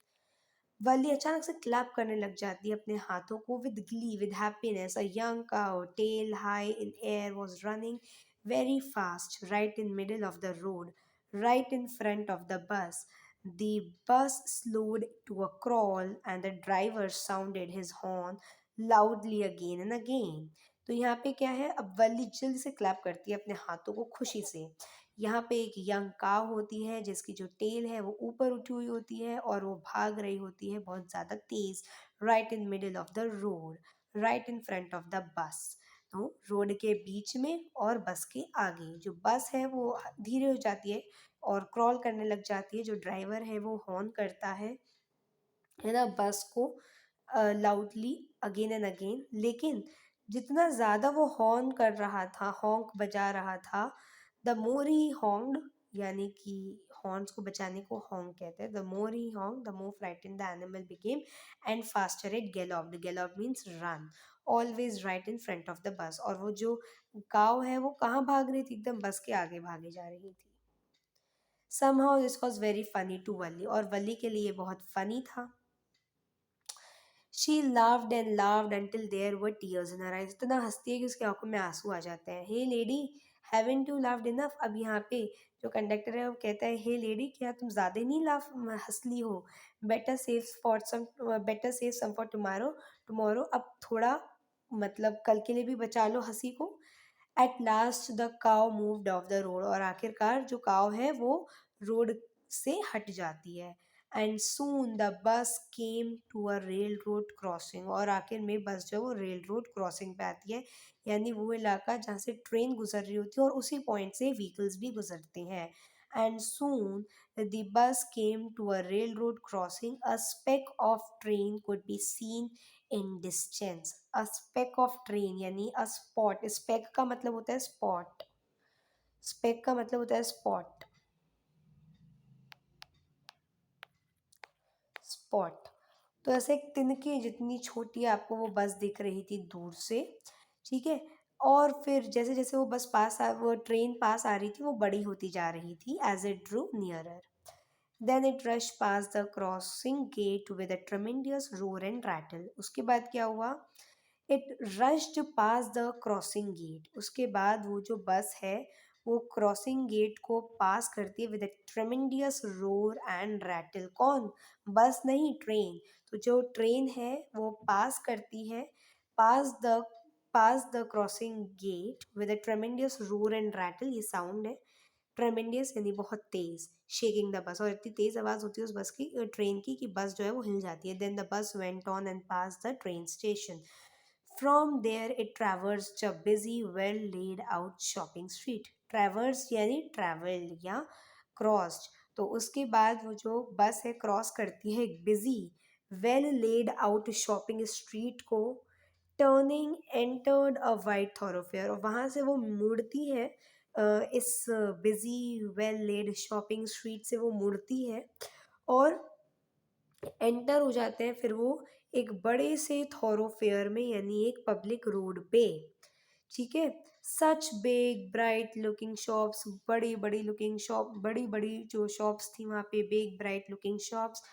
वली अचानक से क्लैप करने लग जाती है अपने हाथों को with glee with happiness. A young cow tail high in air was running very fast right in middle of the road, right in front of the bus. The bus slowed to a crawl and the driver sounded his horn loudly again and again। तो यहाँ पे क्या है, अब वली जल्दी से clap करती है अपने हाथों को खुशी से। यहाँ पे एक यंग काव होती है जिसकी जो टेल है वो ऊपर उठी हुई होती है और वो भाग रही होती है बहुत ज़्यादा तेज, right in middle of the road, right in front of the bus. तो रोड के बीच में और बस के आगे। जो बस है वो धीरे हो जाती है और क्रॉल करने लग जाती है। जो ड्राइवर है वो हॉर्न करता है ना बस को लाउडली अगेन एंड अगेन। लेकिन जितना ज़्यादा वो हॉर्न कर रहा था, हॉन्क बजा रहा था, द मोर ही हॉन्क्ड, यानी कि हॉर्न्स को बचाने को हॉन्क कहते हैं। The more he honk the more frightened the animal became and faster it galloped. Gallop means run, always right in front of the bus. और वो जो काव है वो कहाँ भाग रही थी, एकदम बस के आगे भागे जा रही थी। Somehow this was very funny to वली, और वली के लिए बहुत funny था. She laughed and laughed until there were tears in her eyes. इतना हंसती है कि उसकी आंखों में आंसू आ जाते हैं. Hey lady, haven't you laughed enough? अब यहाँ पे जो कंडक्टर है वो कहता है, हे लेडी, क्या तुम ज़्यादा नहीं लाफ हंस ली हो? Better save some for tomorrow. Tomorrow, अब थोड़ा मतलब कल के लिए भी बचा लो हंसी को. एट लास्ट द काव मूव्ड ऑफ द रोड, और आखिरकार जो काव है वो रोड से हट जाती है. And soon the bus came to a railroad crossing, और आखिर में बस जो है वो रेल रोड क्रॉसिंग पे आती है, यानी वो इलाका जहाँ से ट्रेन गुजर रही होती है और उसी पॉइंट से व्हीकल्स भी गुजरते हैं. And soon the bus came to a railroad crossing, a speck of train could be seen in distance. A speck of train यानी अ स्पॉट. स्पेक का मतलब होता है स्पॉट. स्पेक का मतलब होता है स्पॉट. स्पॉट. तो ऐसे एक तिनके जितनी छोटी आपको वो बस दिख रही थी दूर से. ठीक है. और फिर जैसे जैसे वो ट्रेन पास आ रही थी, वो बड़ी होती जा रही थी as it drew nearer. Then it rushed past the crossing gate with a tremendous roar and rattle. उसके बाद क्या हुआ? It rushed past the crossing gate. उसके बाद वो जो बस है वो क्रॉसिंग गेट को पास करती है with a tremendous roar and rattle. कौन? बस नहीं, ट्रेन. तो जो ट्रेन है वो पास करती है pass the pass the crossing gate with a tremendous roar and rattle. ये साउंड है. ट्रेमेंडियस यानी बहुत तेज. शेकिंग द बस, और इतनी तेज आवाज होती है उस बस की, ट्रेन की, कि बस जो है वो हिल जाती है. Then the bus went on and pass the train station. From there it traversed a busy well laid out shopping street. Traverse यानी ट्रैवल या क्रॉस्ड. तो उसके बाद वो जो बस है क्रॉस करती है एक busy well laid out shopping street को. Turning entered a wide thoroughfare, और वहाँ से वो मुड़ती है इस busy well laid shopping street से वो मुड़ती है और एंटर हो जाते हैं फिर वो एक बड़े से थॉरोफेयर में, यानी एक पब्लिक रोड पे. ठीक है. Such big bright looking shops, बड़ी बड़ी लुकिंग शॉप, बड़ी बड़ी जो शॉप्स थी वहाँ पे, बिग ब्राइट लुकिंग शॉप्स.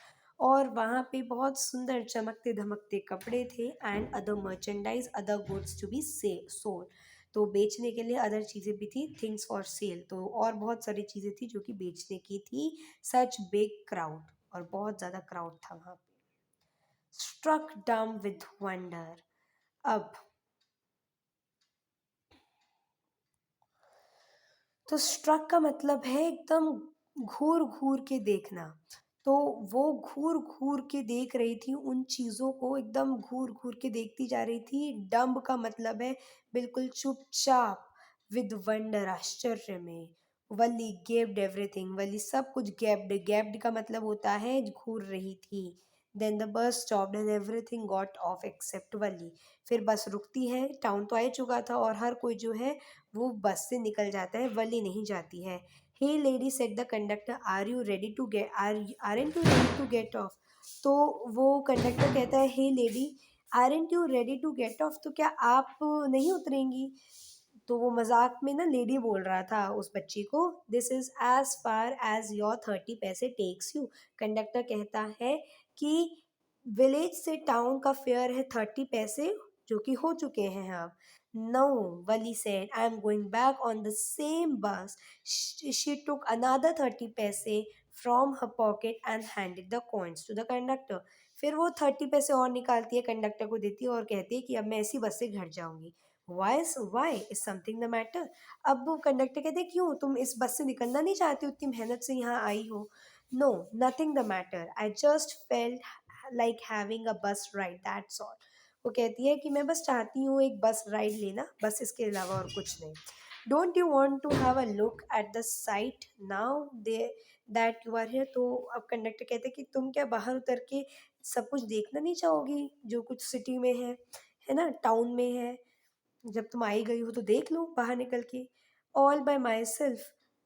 और वहाँ पे बहुत सुंदर चमकते धमकते कपड़े थे. And other merchandise, other goods to be से सोल्ड. तो बेचने के लिए अदर चीज़ें भी थी, थिंग्स फॉर सेल. तो और बहुत सारी चीज़ें थी जो कि बेचने की थी. सच बिग क्राउड, और बहुत ज़्यादा क्राउड था वहाँ पे. स्ट्रक डम विथ वंडर. अब तो स्ट्रक का मतलब है एकदम घूर घूर के देखना. तो वो घूर घूर के देख रही थी उन चीज़ों को, एकदम घूर घूर के देखती जा रही थी. डम्ब का मतलब है बिल्कुल चुपचाप. विद वंडर, आश्चर्य में. वली गेप्ड एवरीथिंग, वली सब कुछ गैप्ड. गैप्ड का मतलब होता है घूर रही थी. Then the bus stopped and everything got off except Valli. फिर बस रुकती है, टाउन तो आ ही चुका था और हर कोई जो है वो बस से निकल जाता है, वली नहीं जाती है. Hey lady said the conductor, are you ready to get aren't you ready to get off. तो वो कंडक्टर कहता है, hey lady, aren't you ready to get off, तो क्या आप नहीं उतरेंगी? तो वो मजाक में ना लेडी बोल रहा था उस बच्ची को. This is as far as your 30 paise takes you. Conductor कहता है कि विलेज से टाउन का फेयर है 30 पैसे, जो कि हो चुके हैं अब. No, Valli said, I am going back on the same bus. She took another 30 paise from her pocket and handed the coins to the conductor. फिर वो 30 पैसे और निकालती है, कंडक्टर को देती है और कहती है कि अब मैं इसी बस से घर जाऊंगी. Why is something the matter. अब वो कंडक्टर कहते हैं, क्यों तुम इस बस से निकलना नहीं चाहती हो, इतनी मेहनत से यहाँ आई हो? No, nothing the matter, I just felt like having a bus ride, that's all. वो कहती है कि मैं बस चाहती हूँ एक बस राइड लेना, बस इसके अलावा और कुछ नहीं. Don't you want to have a look at the sight now they that you are here. तो अब कंडक्टर कहते हैं कि तुम क्या बाहर उतर के सब कुछ देखना नहीं चाहोगी जो कुछ सिटी में है ना, टाउन में है. जब तुम आई गई हो तो देख लो बाहर निकल के. ऑल बाय माई सेल्फ,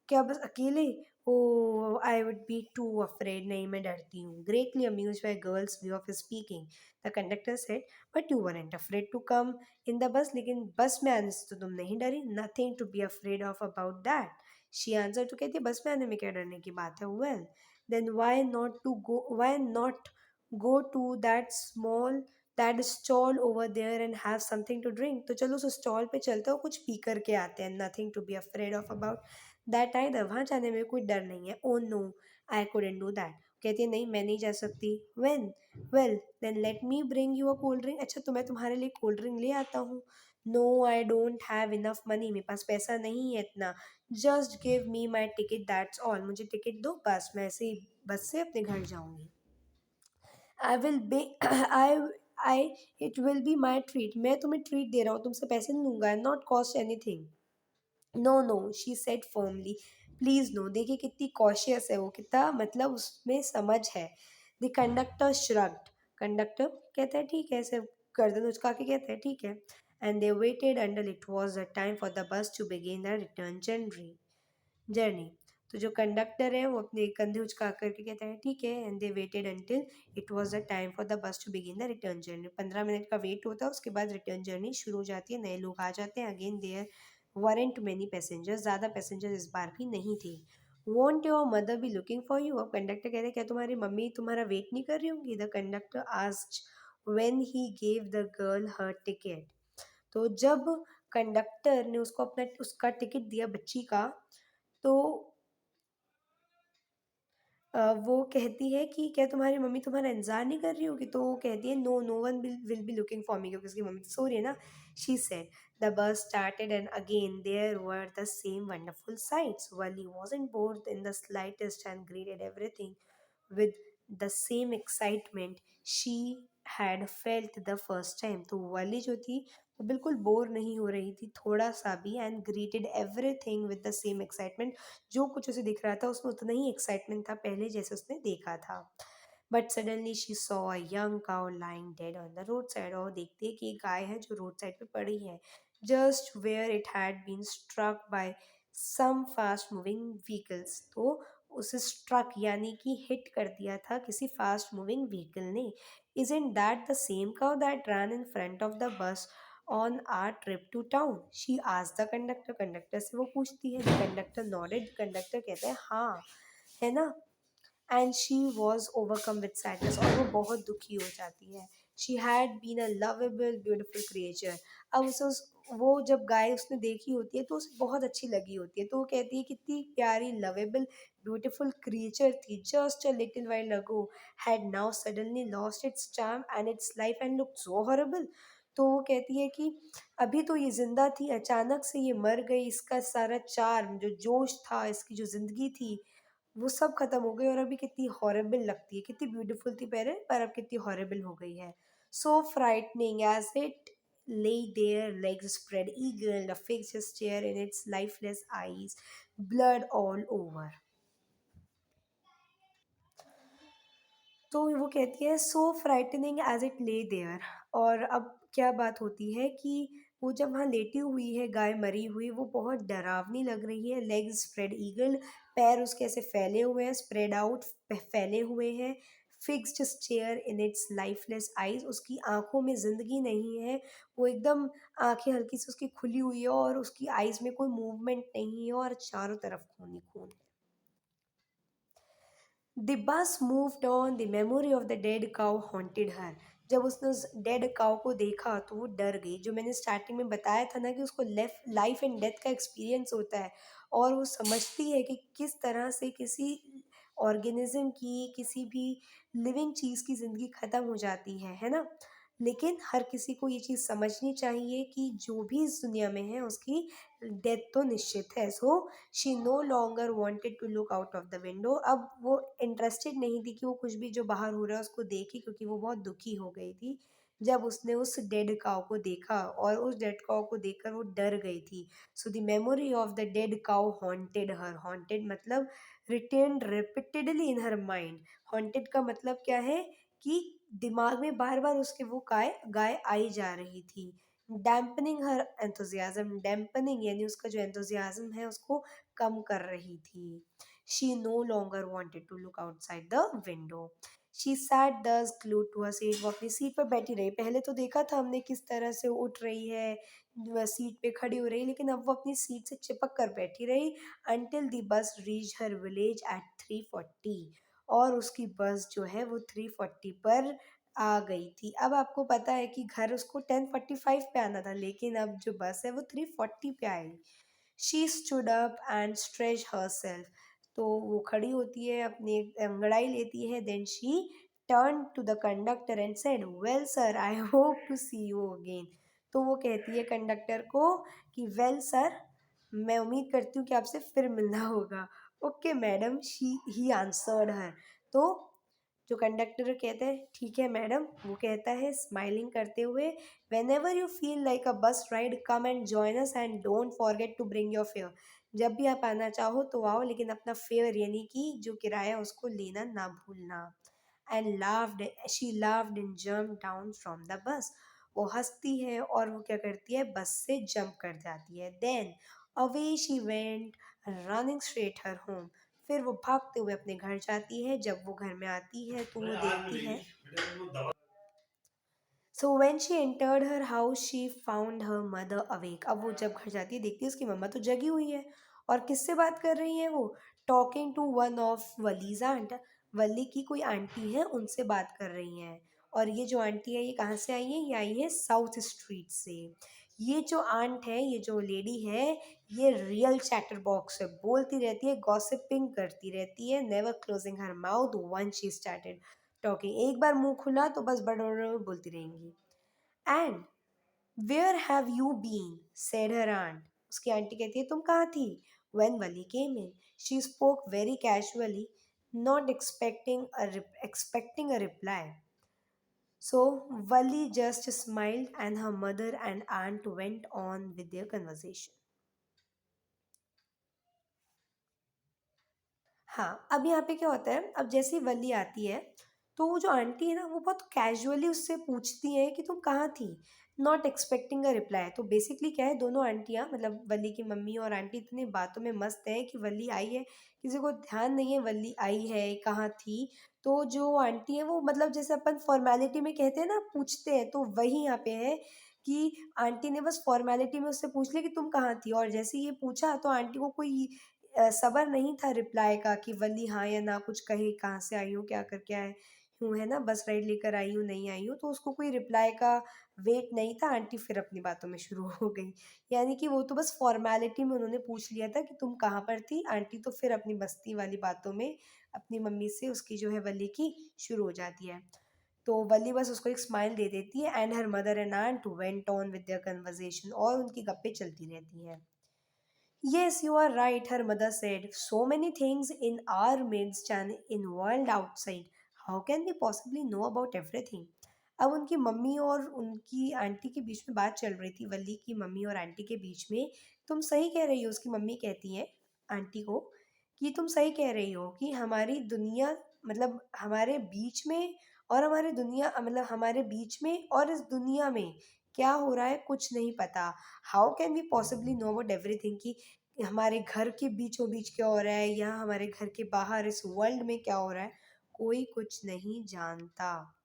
क्या बस अकेले? Oh, I would be too afraid, नहीं मैं डरती हूँ. Greatly amuse by girls view of speaking, the conductor said, but you weren't afraid to come in the bus. लेकिन बस में आने से तो तुम नहीं डरी. Nothing to be afraid of about that. She answer, तो कहती है बस में आने में क्या डरने की बात है। Well then why not go that small that stall over there and have something to drink, तो चलो उस स्टॉल पे चलते हो, कुछ पी करके आते हैं। Nothing to be afraid of about that either, वहाँ जाने में कोई डर नहीं है। Oh no I couldn't do that, कहती है नहीं मैं नहीं जा सकती। Well then let me bring you a cold drink, अच्छा तो मैं तुम्हारे लिए कोल्ड ड्रिंक ले आता हूँ। No I don't have enough money, मेरे पास पैसा नहीं है इतना। Just give me my ticket that's all, मुझे टिकट दो बस, मैं ऐसे ही बस से अपने घर जाऊँगी। I will be I it will be my treat, मैं तुम्हें ट्रीट दे रहा हूँ, तुमसे पैसे नहीं लूंगा, not cost anything. No no she said firmly, please no, देखिए कितनी कॉशियस है वो, कितना मतलब उसमें समझ है। द कंडक्टर श्रग्ड, कंडक्टर कहता है ठीक है, ऐसे गर्दन उचका के कहते हैं ठीक है। And they waited until it was the time for the bus to begin the return journey. तो जो कंडक्टर है वो अपने कंधे उचका करके कहता है ठीक है। And they waited until it was the time for the bus to begin the return journey, 15 minute का वेट होता है, उसके बाद रिटर्न जर्नी शुरू हो जाती है, नए लोग आ जाते हैं। Again there weren't many passengers, ज़्यादा पैसेंजर्स इस बार भी नहीं थे। Won't your mother be looking for you, अब कंडक्टर कहते हैं क्या तुम्हारी मम्मी तुम्हारा वेट नहीं कर रही होंगी। The conductor asked when he gave the girl her ticket, तो जब कंडक्टर ने उसको अपना उसका टिकट दिया बच्ची का, तो वो कहती है कि क्या तुम्हारी मम्मी तुम्हारा इंतजार नहीं कर रही होगी, तो वो कहती है no no one will be looking for me, क्योंकि उसकी मम्मी तो सो रही है ना। She said the bus started and again there were the same wonderful sights, Valli wasn't bored in the slightest and greeted everything with the same excitement she had felt the first time, तो वाली जो थी वो बिल्कुल bore नहीं हो रही थी थोड़ा सा भी, and greeted everything with the same excitement, जो कुछ उसे दिख रहा था उसमें उतना ही एक्साइटमेंट था पहले जैसे उसने देखा था। But suddenly she saw a young cow lying dead on the road side, और देखते कि एक गाय है जो रोड साइड पे पड़ी है, just where it had been struck by some fast moving vehicles, तो उसे स्ट्रक यानी कि हिट कर दिया था किसी फास्ट मूविंग व्हीकल ने। Isn't that the same cow that ran in front of the bus on our trip to town? She asked the conductor. Conductor से वो पूछती है। The conductor nodded. कंडक्टर कहते हैं हाँ, है ना। And she was overcome with sadness, और वो बहुत दुखी हो जाती है। She had been a lovable beautiful creature, अब वो जब गाय उसने देखी होती है तो उसे बहुत अच्छी लगी होती है, तो वो कहती है कितनी प्यारी लवेबल ब्यूटिफुल क्रिएचर थी, just a little while ago had now suddenly lost its charm and it's life and looked so horrible, तो वो कहती है कि अभी तो ये जिंदा थी, अचानक से ये मर गई, इसका सारा चार्म जो जोश था, इसकी जो जिंदगी थी वो सब खत्म हो गई, और अभी कितनी हॉरिबल लगती है, कितनी ब्यूटीफुल थी पहले पर अब कितनी हॉरिबल हो गई है। So frightening as it lay there, legs spread eagle, a fixed stare in its lifeless eyes, blood all over. तो वो कहती है so frightening as it lay there, और अब क्या बात होती है कि वो जब वहाँ लेटी हुई है गाय मरी हुई, वो बहुत डरावनी लग रही है। लेग्स स्प्रेड ईगल, पैर उसके ऐसे फैले हुए हैं, स्प्रेड आउट फैले हुए हैं। Fixed stare in its lifeless eyes, उसकी आंखों में जिंदगी नहीं है, वो एकदम आंखें हल्की सी उसकी खुली हुई है और उसकी आईज में कोई मूवमेंट नहीं है और चारों तरफ खून ही खून है। The bus moved on, the memory of the dead cow haunted her. जब उसने उस डेड काउ को देखा तो वो डर गई, जो मैंने स्टार्टिंग में बताया था ना कि उसको लाइफ एंड डेथ का एक्सपीरियंस होता है, और वो समझती है कि किस तरह से किसी ऑर्गेनिज्म की, किसी भी लिविंग चीज़ की ज़िंदगी ख़त्म हो जाती है ना। लेकिन हर किसी को ये चीज़ समझनी चाहिए कि जो भी इस दुनिया में है उसकी डेथ तो निश्चित है। So she no longer wanted to look out of the window, अब वो इंटरेस्टेड नहीं थी कि वो कुछ भी जो बाहर हो रहा है उसको देखे, क्योंकि वो बहुत दुखी हो गई थी जब उसने उस डेड काउ को देखा, और उस डेड काउ को देखकर वो डर गई थी। So the memory of the dead cow haunted her, haunted मतलब रिटेन रिपीटेडली इन हर माइंड। हॉन्टेड का मतलब क्या है कि दिमाग में बार बार उसके वो गाय गाय आई जा रही थी। डैम्पनिंग हर एंथुजियाज्म, डैम्पनिंग यानी उसका जो एंथुजियाज्म है उसको कम कर रही थी। She no longer wanted to look outside the window. She sat thus glued to her seat, वो अपनी सीट पर बैठी रही। पहले तो देखा था हमने किस तरह से उठ रही है, सीट पे खड़ी हो रही, लेकिन अब वो अपनी सीट से चिपक कर बैठी रही until the bus reach her village at 3:40। और उसकी बस जो है वो 3:40 पर आ गई थी। अब आपको पता है कि घर उसको 10:45 पे आना था, लेकिन अब जो बस है वो 3:40 पे आई। She stood up and stretch herself, तो वो खड़ी होती है, अपनी अंगड़ाई लेती है। Then she turn to the conductor and said, well sir, I hope to see you again. तो वो कहती है कंडक्टर को कि वेल सर, मैं उम्मीद करती हूँ कि आपसे फिर मिलना होगा। Okay madam, she he answered her. तो जो कंडक्टर कहते हैं ठीक है मैडम, वो कहता है स्माइलिंग करते हुए, whenever you feel like a bus ride come and join us and don't forget to bring your fare. जब भी आप आना चाहो तो आओ, लेकिन अपना फेयर यानी कि जो किराया उसको लेना ना भूलना। And laughed, she laughed and jump down from the bus. वो हंसती है और वो क्या करती है, बस से जंप कर जाती है। Then away she went running straight her home. फिर वो भागते हुए अपने घर जाती है। जब वो घर में आती है तो वो देखती है, so when she entered her house she found her mother awake. अब वो जब घर जाती है देखती है उसकी मम्मा तो जगी हुई है। और किससे बात कर रही है वो, talking to one of Valli's aunt, वली की कोई आंटी है उनसे बात कर रही हैं। और ये जो आंटी है ये कहाँ से आई है, ये आई है साउथ स्ट्रीट से। ये जो आंट है, ये जो लेडी है, ये रियल चैटर बॉक्स है, बोलती रहती है, गॉसिपिंग करती रहती है, never closing her mouth one she started talking. एक बार मुंह खुला तो बस बड़ बड़ बोलती रहेंगी। And where have you been, said her aunt. उसकी आंटी कहती है तुम कहाँ थी। When Wally came in she spoke very casually, not expecting a reply. So Wali just smiled and her mother and aunt went on with their conversation. हाँ, अब यहाँ पे क्या होता है, अब जैसे ही वली आती है तो वो जो आंटी है ना वो बहुत कैजुअली उससे पूछती है कि तुम कहाँ थी, नॉट एक्सपेक्टिंग अ रिप्लाई। तो बेसिकली क्या है, दोनों आंटियाँ मतलब वली की मम्मी और आंटी इतनी बातों में मस्त है कि वली आई है, किसी को ध्यान नहीं है वली आई है कहाँ थी। तो जो आंटी है वो मतलब जैसे अपन फॉर्मेलिटी में कहते हैं ना पूछते हैं, तो वही यहाँ पे है कि आंटी ने बस फॉर्मेलिटी में उससे पूछ लिया कि तुम कहाँ थी। और जैसे ये पूछा तो आंटी को कोई सब्र नहीं था रिप्लाई का कि वली हाँ या ना कुछ कहे, कहाँ से आई हूँ, क्या करके आए हूँ, है ना, बस राइड लेकर आई हूँ नहीं आई हूँ। तो उसको कोई रिप्लाई का वेट नहीं था। आंटी फिर अपनी बातों में शुरू हो गई, यानी कि वो तो बस फॉर्मेलिटी में उन्होंने पूछ लिया था कि तुम कहाँ पर थी। आंटी तो फिर अपनी मस्ती वाली बातों में अपनी मम्मी से उसकी जो है वली की शुरू हो जाती है। तो वली बस उसको एक स्माइल दे देती है and her mother and aunt went on with their conversation, और उनकी गप्पे चलती रहती हैं। Yes, you are right, her mother said. So many things in our midst and in world outside. How can we possibly know about everything? अब उनकी mummy और उनकी आंटी के बीच में बात चल रही थी, वली की मम्मी और आंटी के बीच में। तुम सही कह रही हो, उसकी मम्मी कहती है आंटी को कि तुम सही कह रही हो कि हमारी दुनिया मतलब हमारे बीच में और हमारे दुनिया मतलब हमारे बीच में और इस दुनिया में क्या हो रहा है कुछ नहीं पता। How can we possibly know about everything, कि हमारे घर के बीचों बीच क्या हो रहा है या हमारे घर के बाहर इस वर्ल्ड में क्या हो रहा है, कोई कुछ नहीं जानता।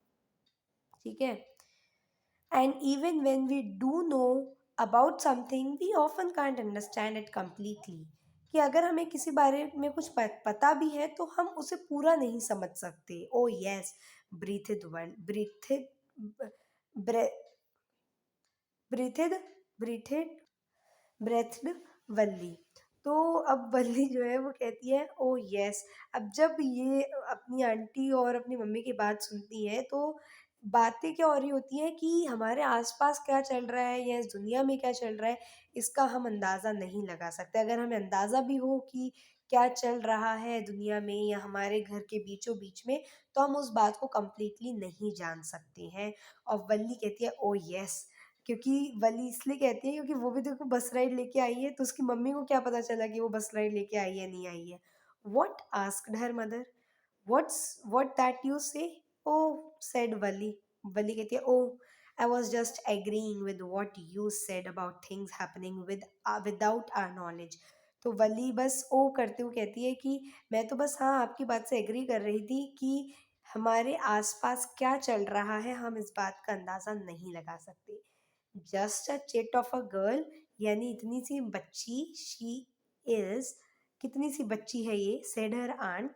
ठीक है। And even when we do know about something we often can't understand it completely, कि अगर हमें किसी बारे में कुछ पता भी है तो हम उसे पूरा नहीं समझ सकते। ओ यस, ब्रीथिड वन ब्रीथिड ब्रीथिड ब्रीथिड ब्रेथड वल्ली। तो अब वल्ली जो है वो कहती है ओ यस। अब जब ये अपनी आंटी और अपनी मम्मी की बात सुनती है तो बातें क्या हो रही होती हैं कि हमारे आसपास क्या चल रहा है या इस दुनिया में क्या चल रहा है, इसका हम अंदाज़ा नहीं लगा सकते। अगर हमें अंदाज़ा भी हो कि क्या चल रहा है दुनिया में या हमारे घर के बीचों बीच में, तो हम उस बात को कम्प्लीटली नहीं जान सकते हैं। और वल्ली कहती है ओ यस, क्योंकि वली इसलिए कहती है क्योंकि वो भी देखो बस राइड लेके आई है, तो उसकी मम्मी को क्या पता चला कि वो बस राइड लेके आई है नहीं आई है। What asked her mother, what that you say, oh said Wali. Wali कहती है oh I was just agreeing with what you said about things happening without our knowledge. तो वली बस ओ करते हुए कहती है कि मैं तो बस हाँ आपकी बात से एग्री कर रही थी कि हमारे आसपास क्या चल रहा है हम इस बात का अंदाज़ा नहीं लगा सकते। Just a chit of a girl, यानी इतनी सी बच्ची, शी इज़, कितनी सी बच्ची है ये, said her aunt,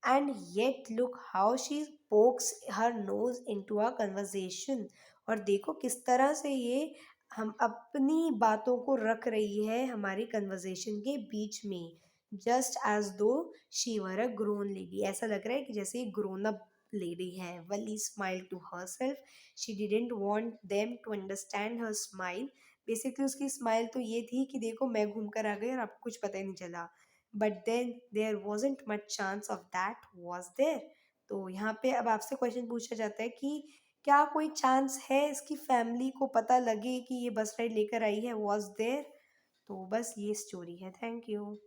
and yet look how she pokes her nose into a conversation. और देखो किस तरह से ये हम अपनी बातों को रख रही है हमारी कन्वर्सेशन के बीच में, जस्ट एज दो she were a grown lady. ऐसा लग रहा है कि जैसे ग्रोन अप लेडी है। Wali smile to herself, she didn't want them to understand her smile. Basically उसकी स्माइल तो ये थी कि देखो मैं घूम कर आ गई और आपको कुछ पता ही नहीं चला। But then there wasn't much chance of that, was there? तो यहाँ पे अब आपसे क्वेश्चन पूछा जाता है कि क्या कोई चांस है इसकी फैमिली को पता लगे कि ये बस राइड लेकर आई है, वॉज देयर? तो बस ये स्टोरी है। Thank you.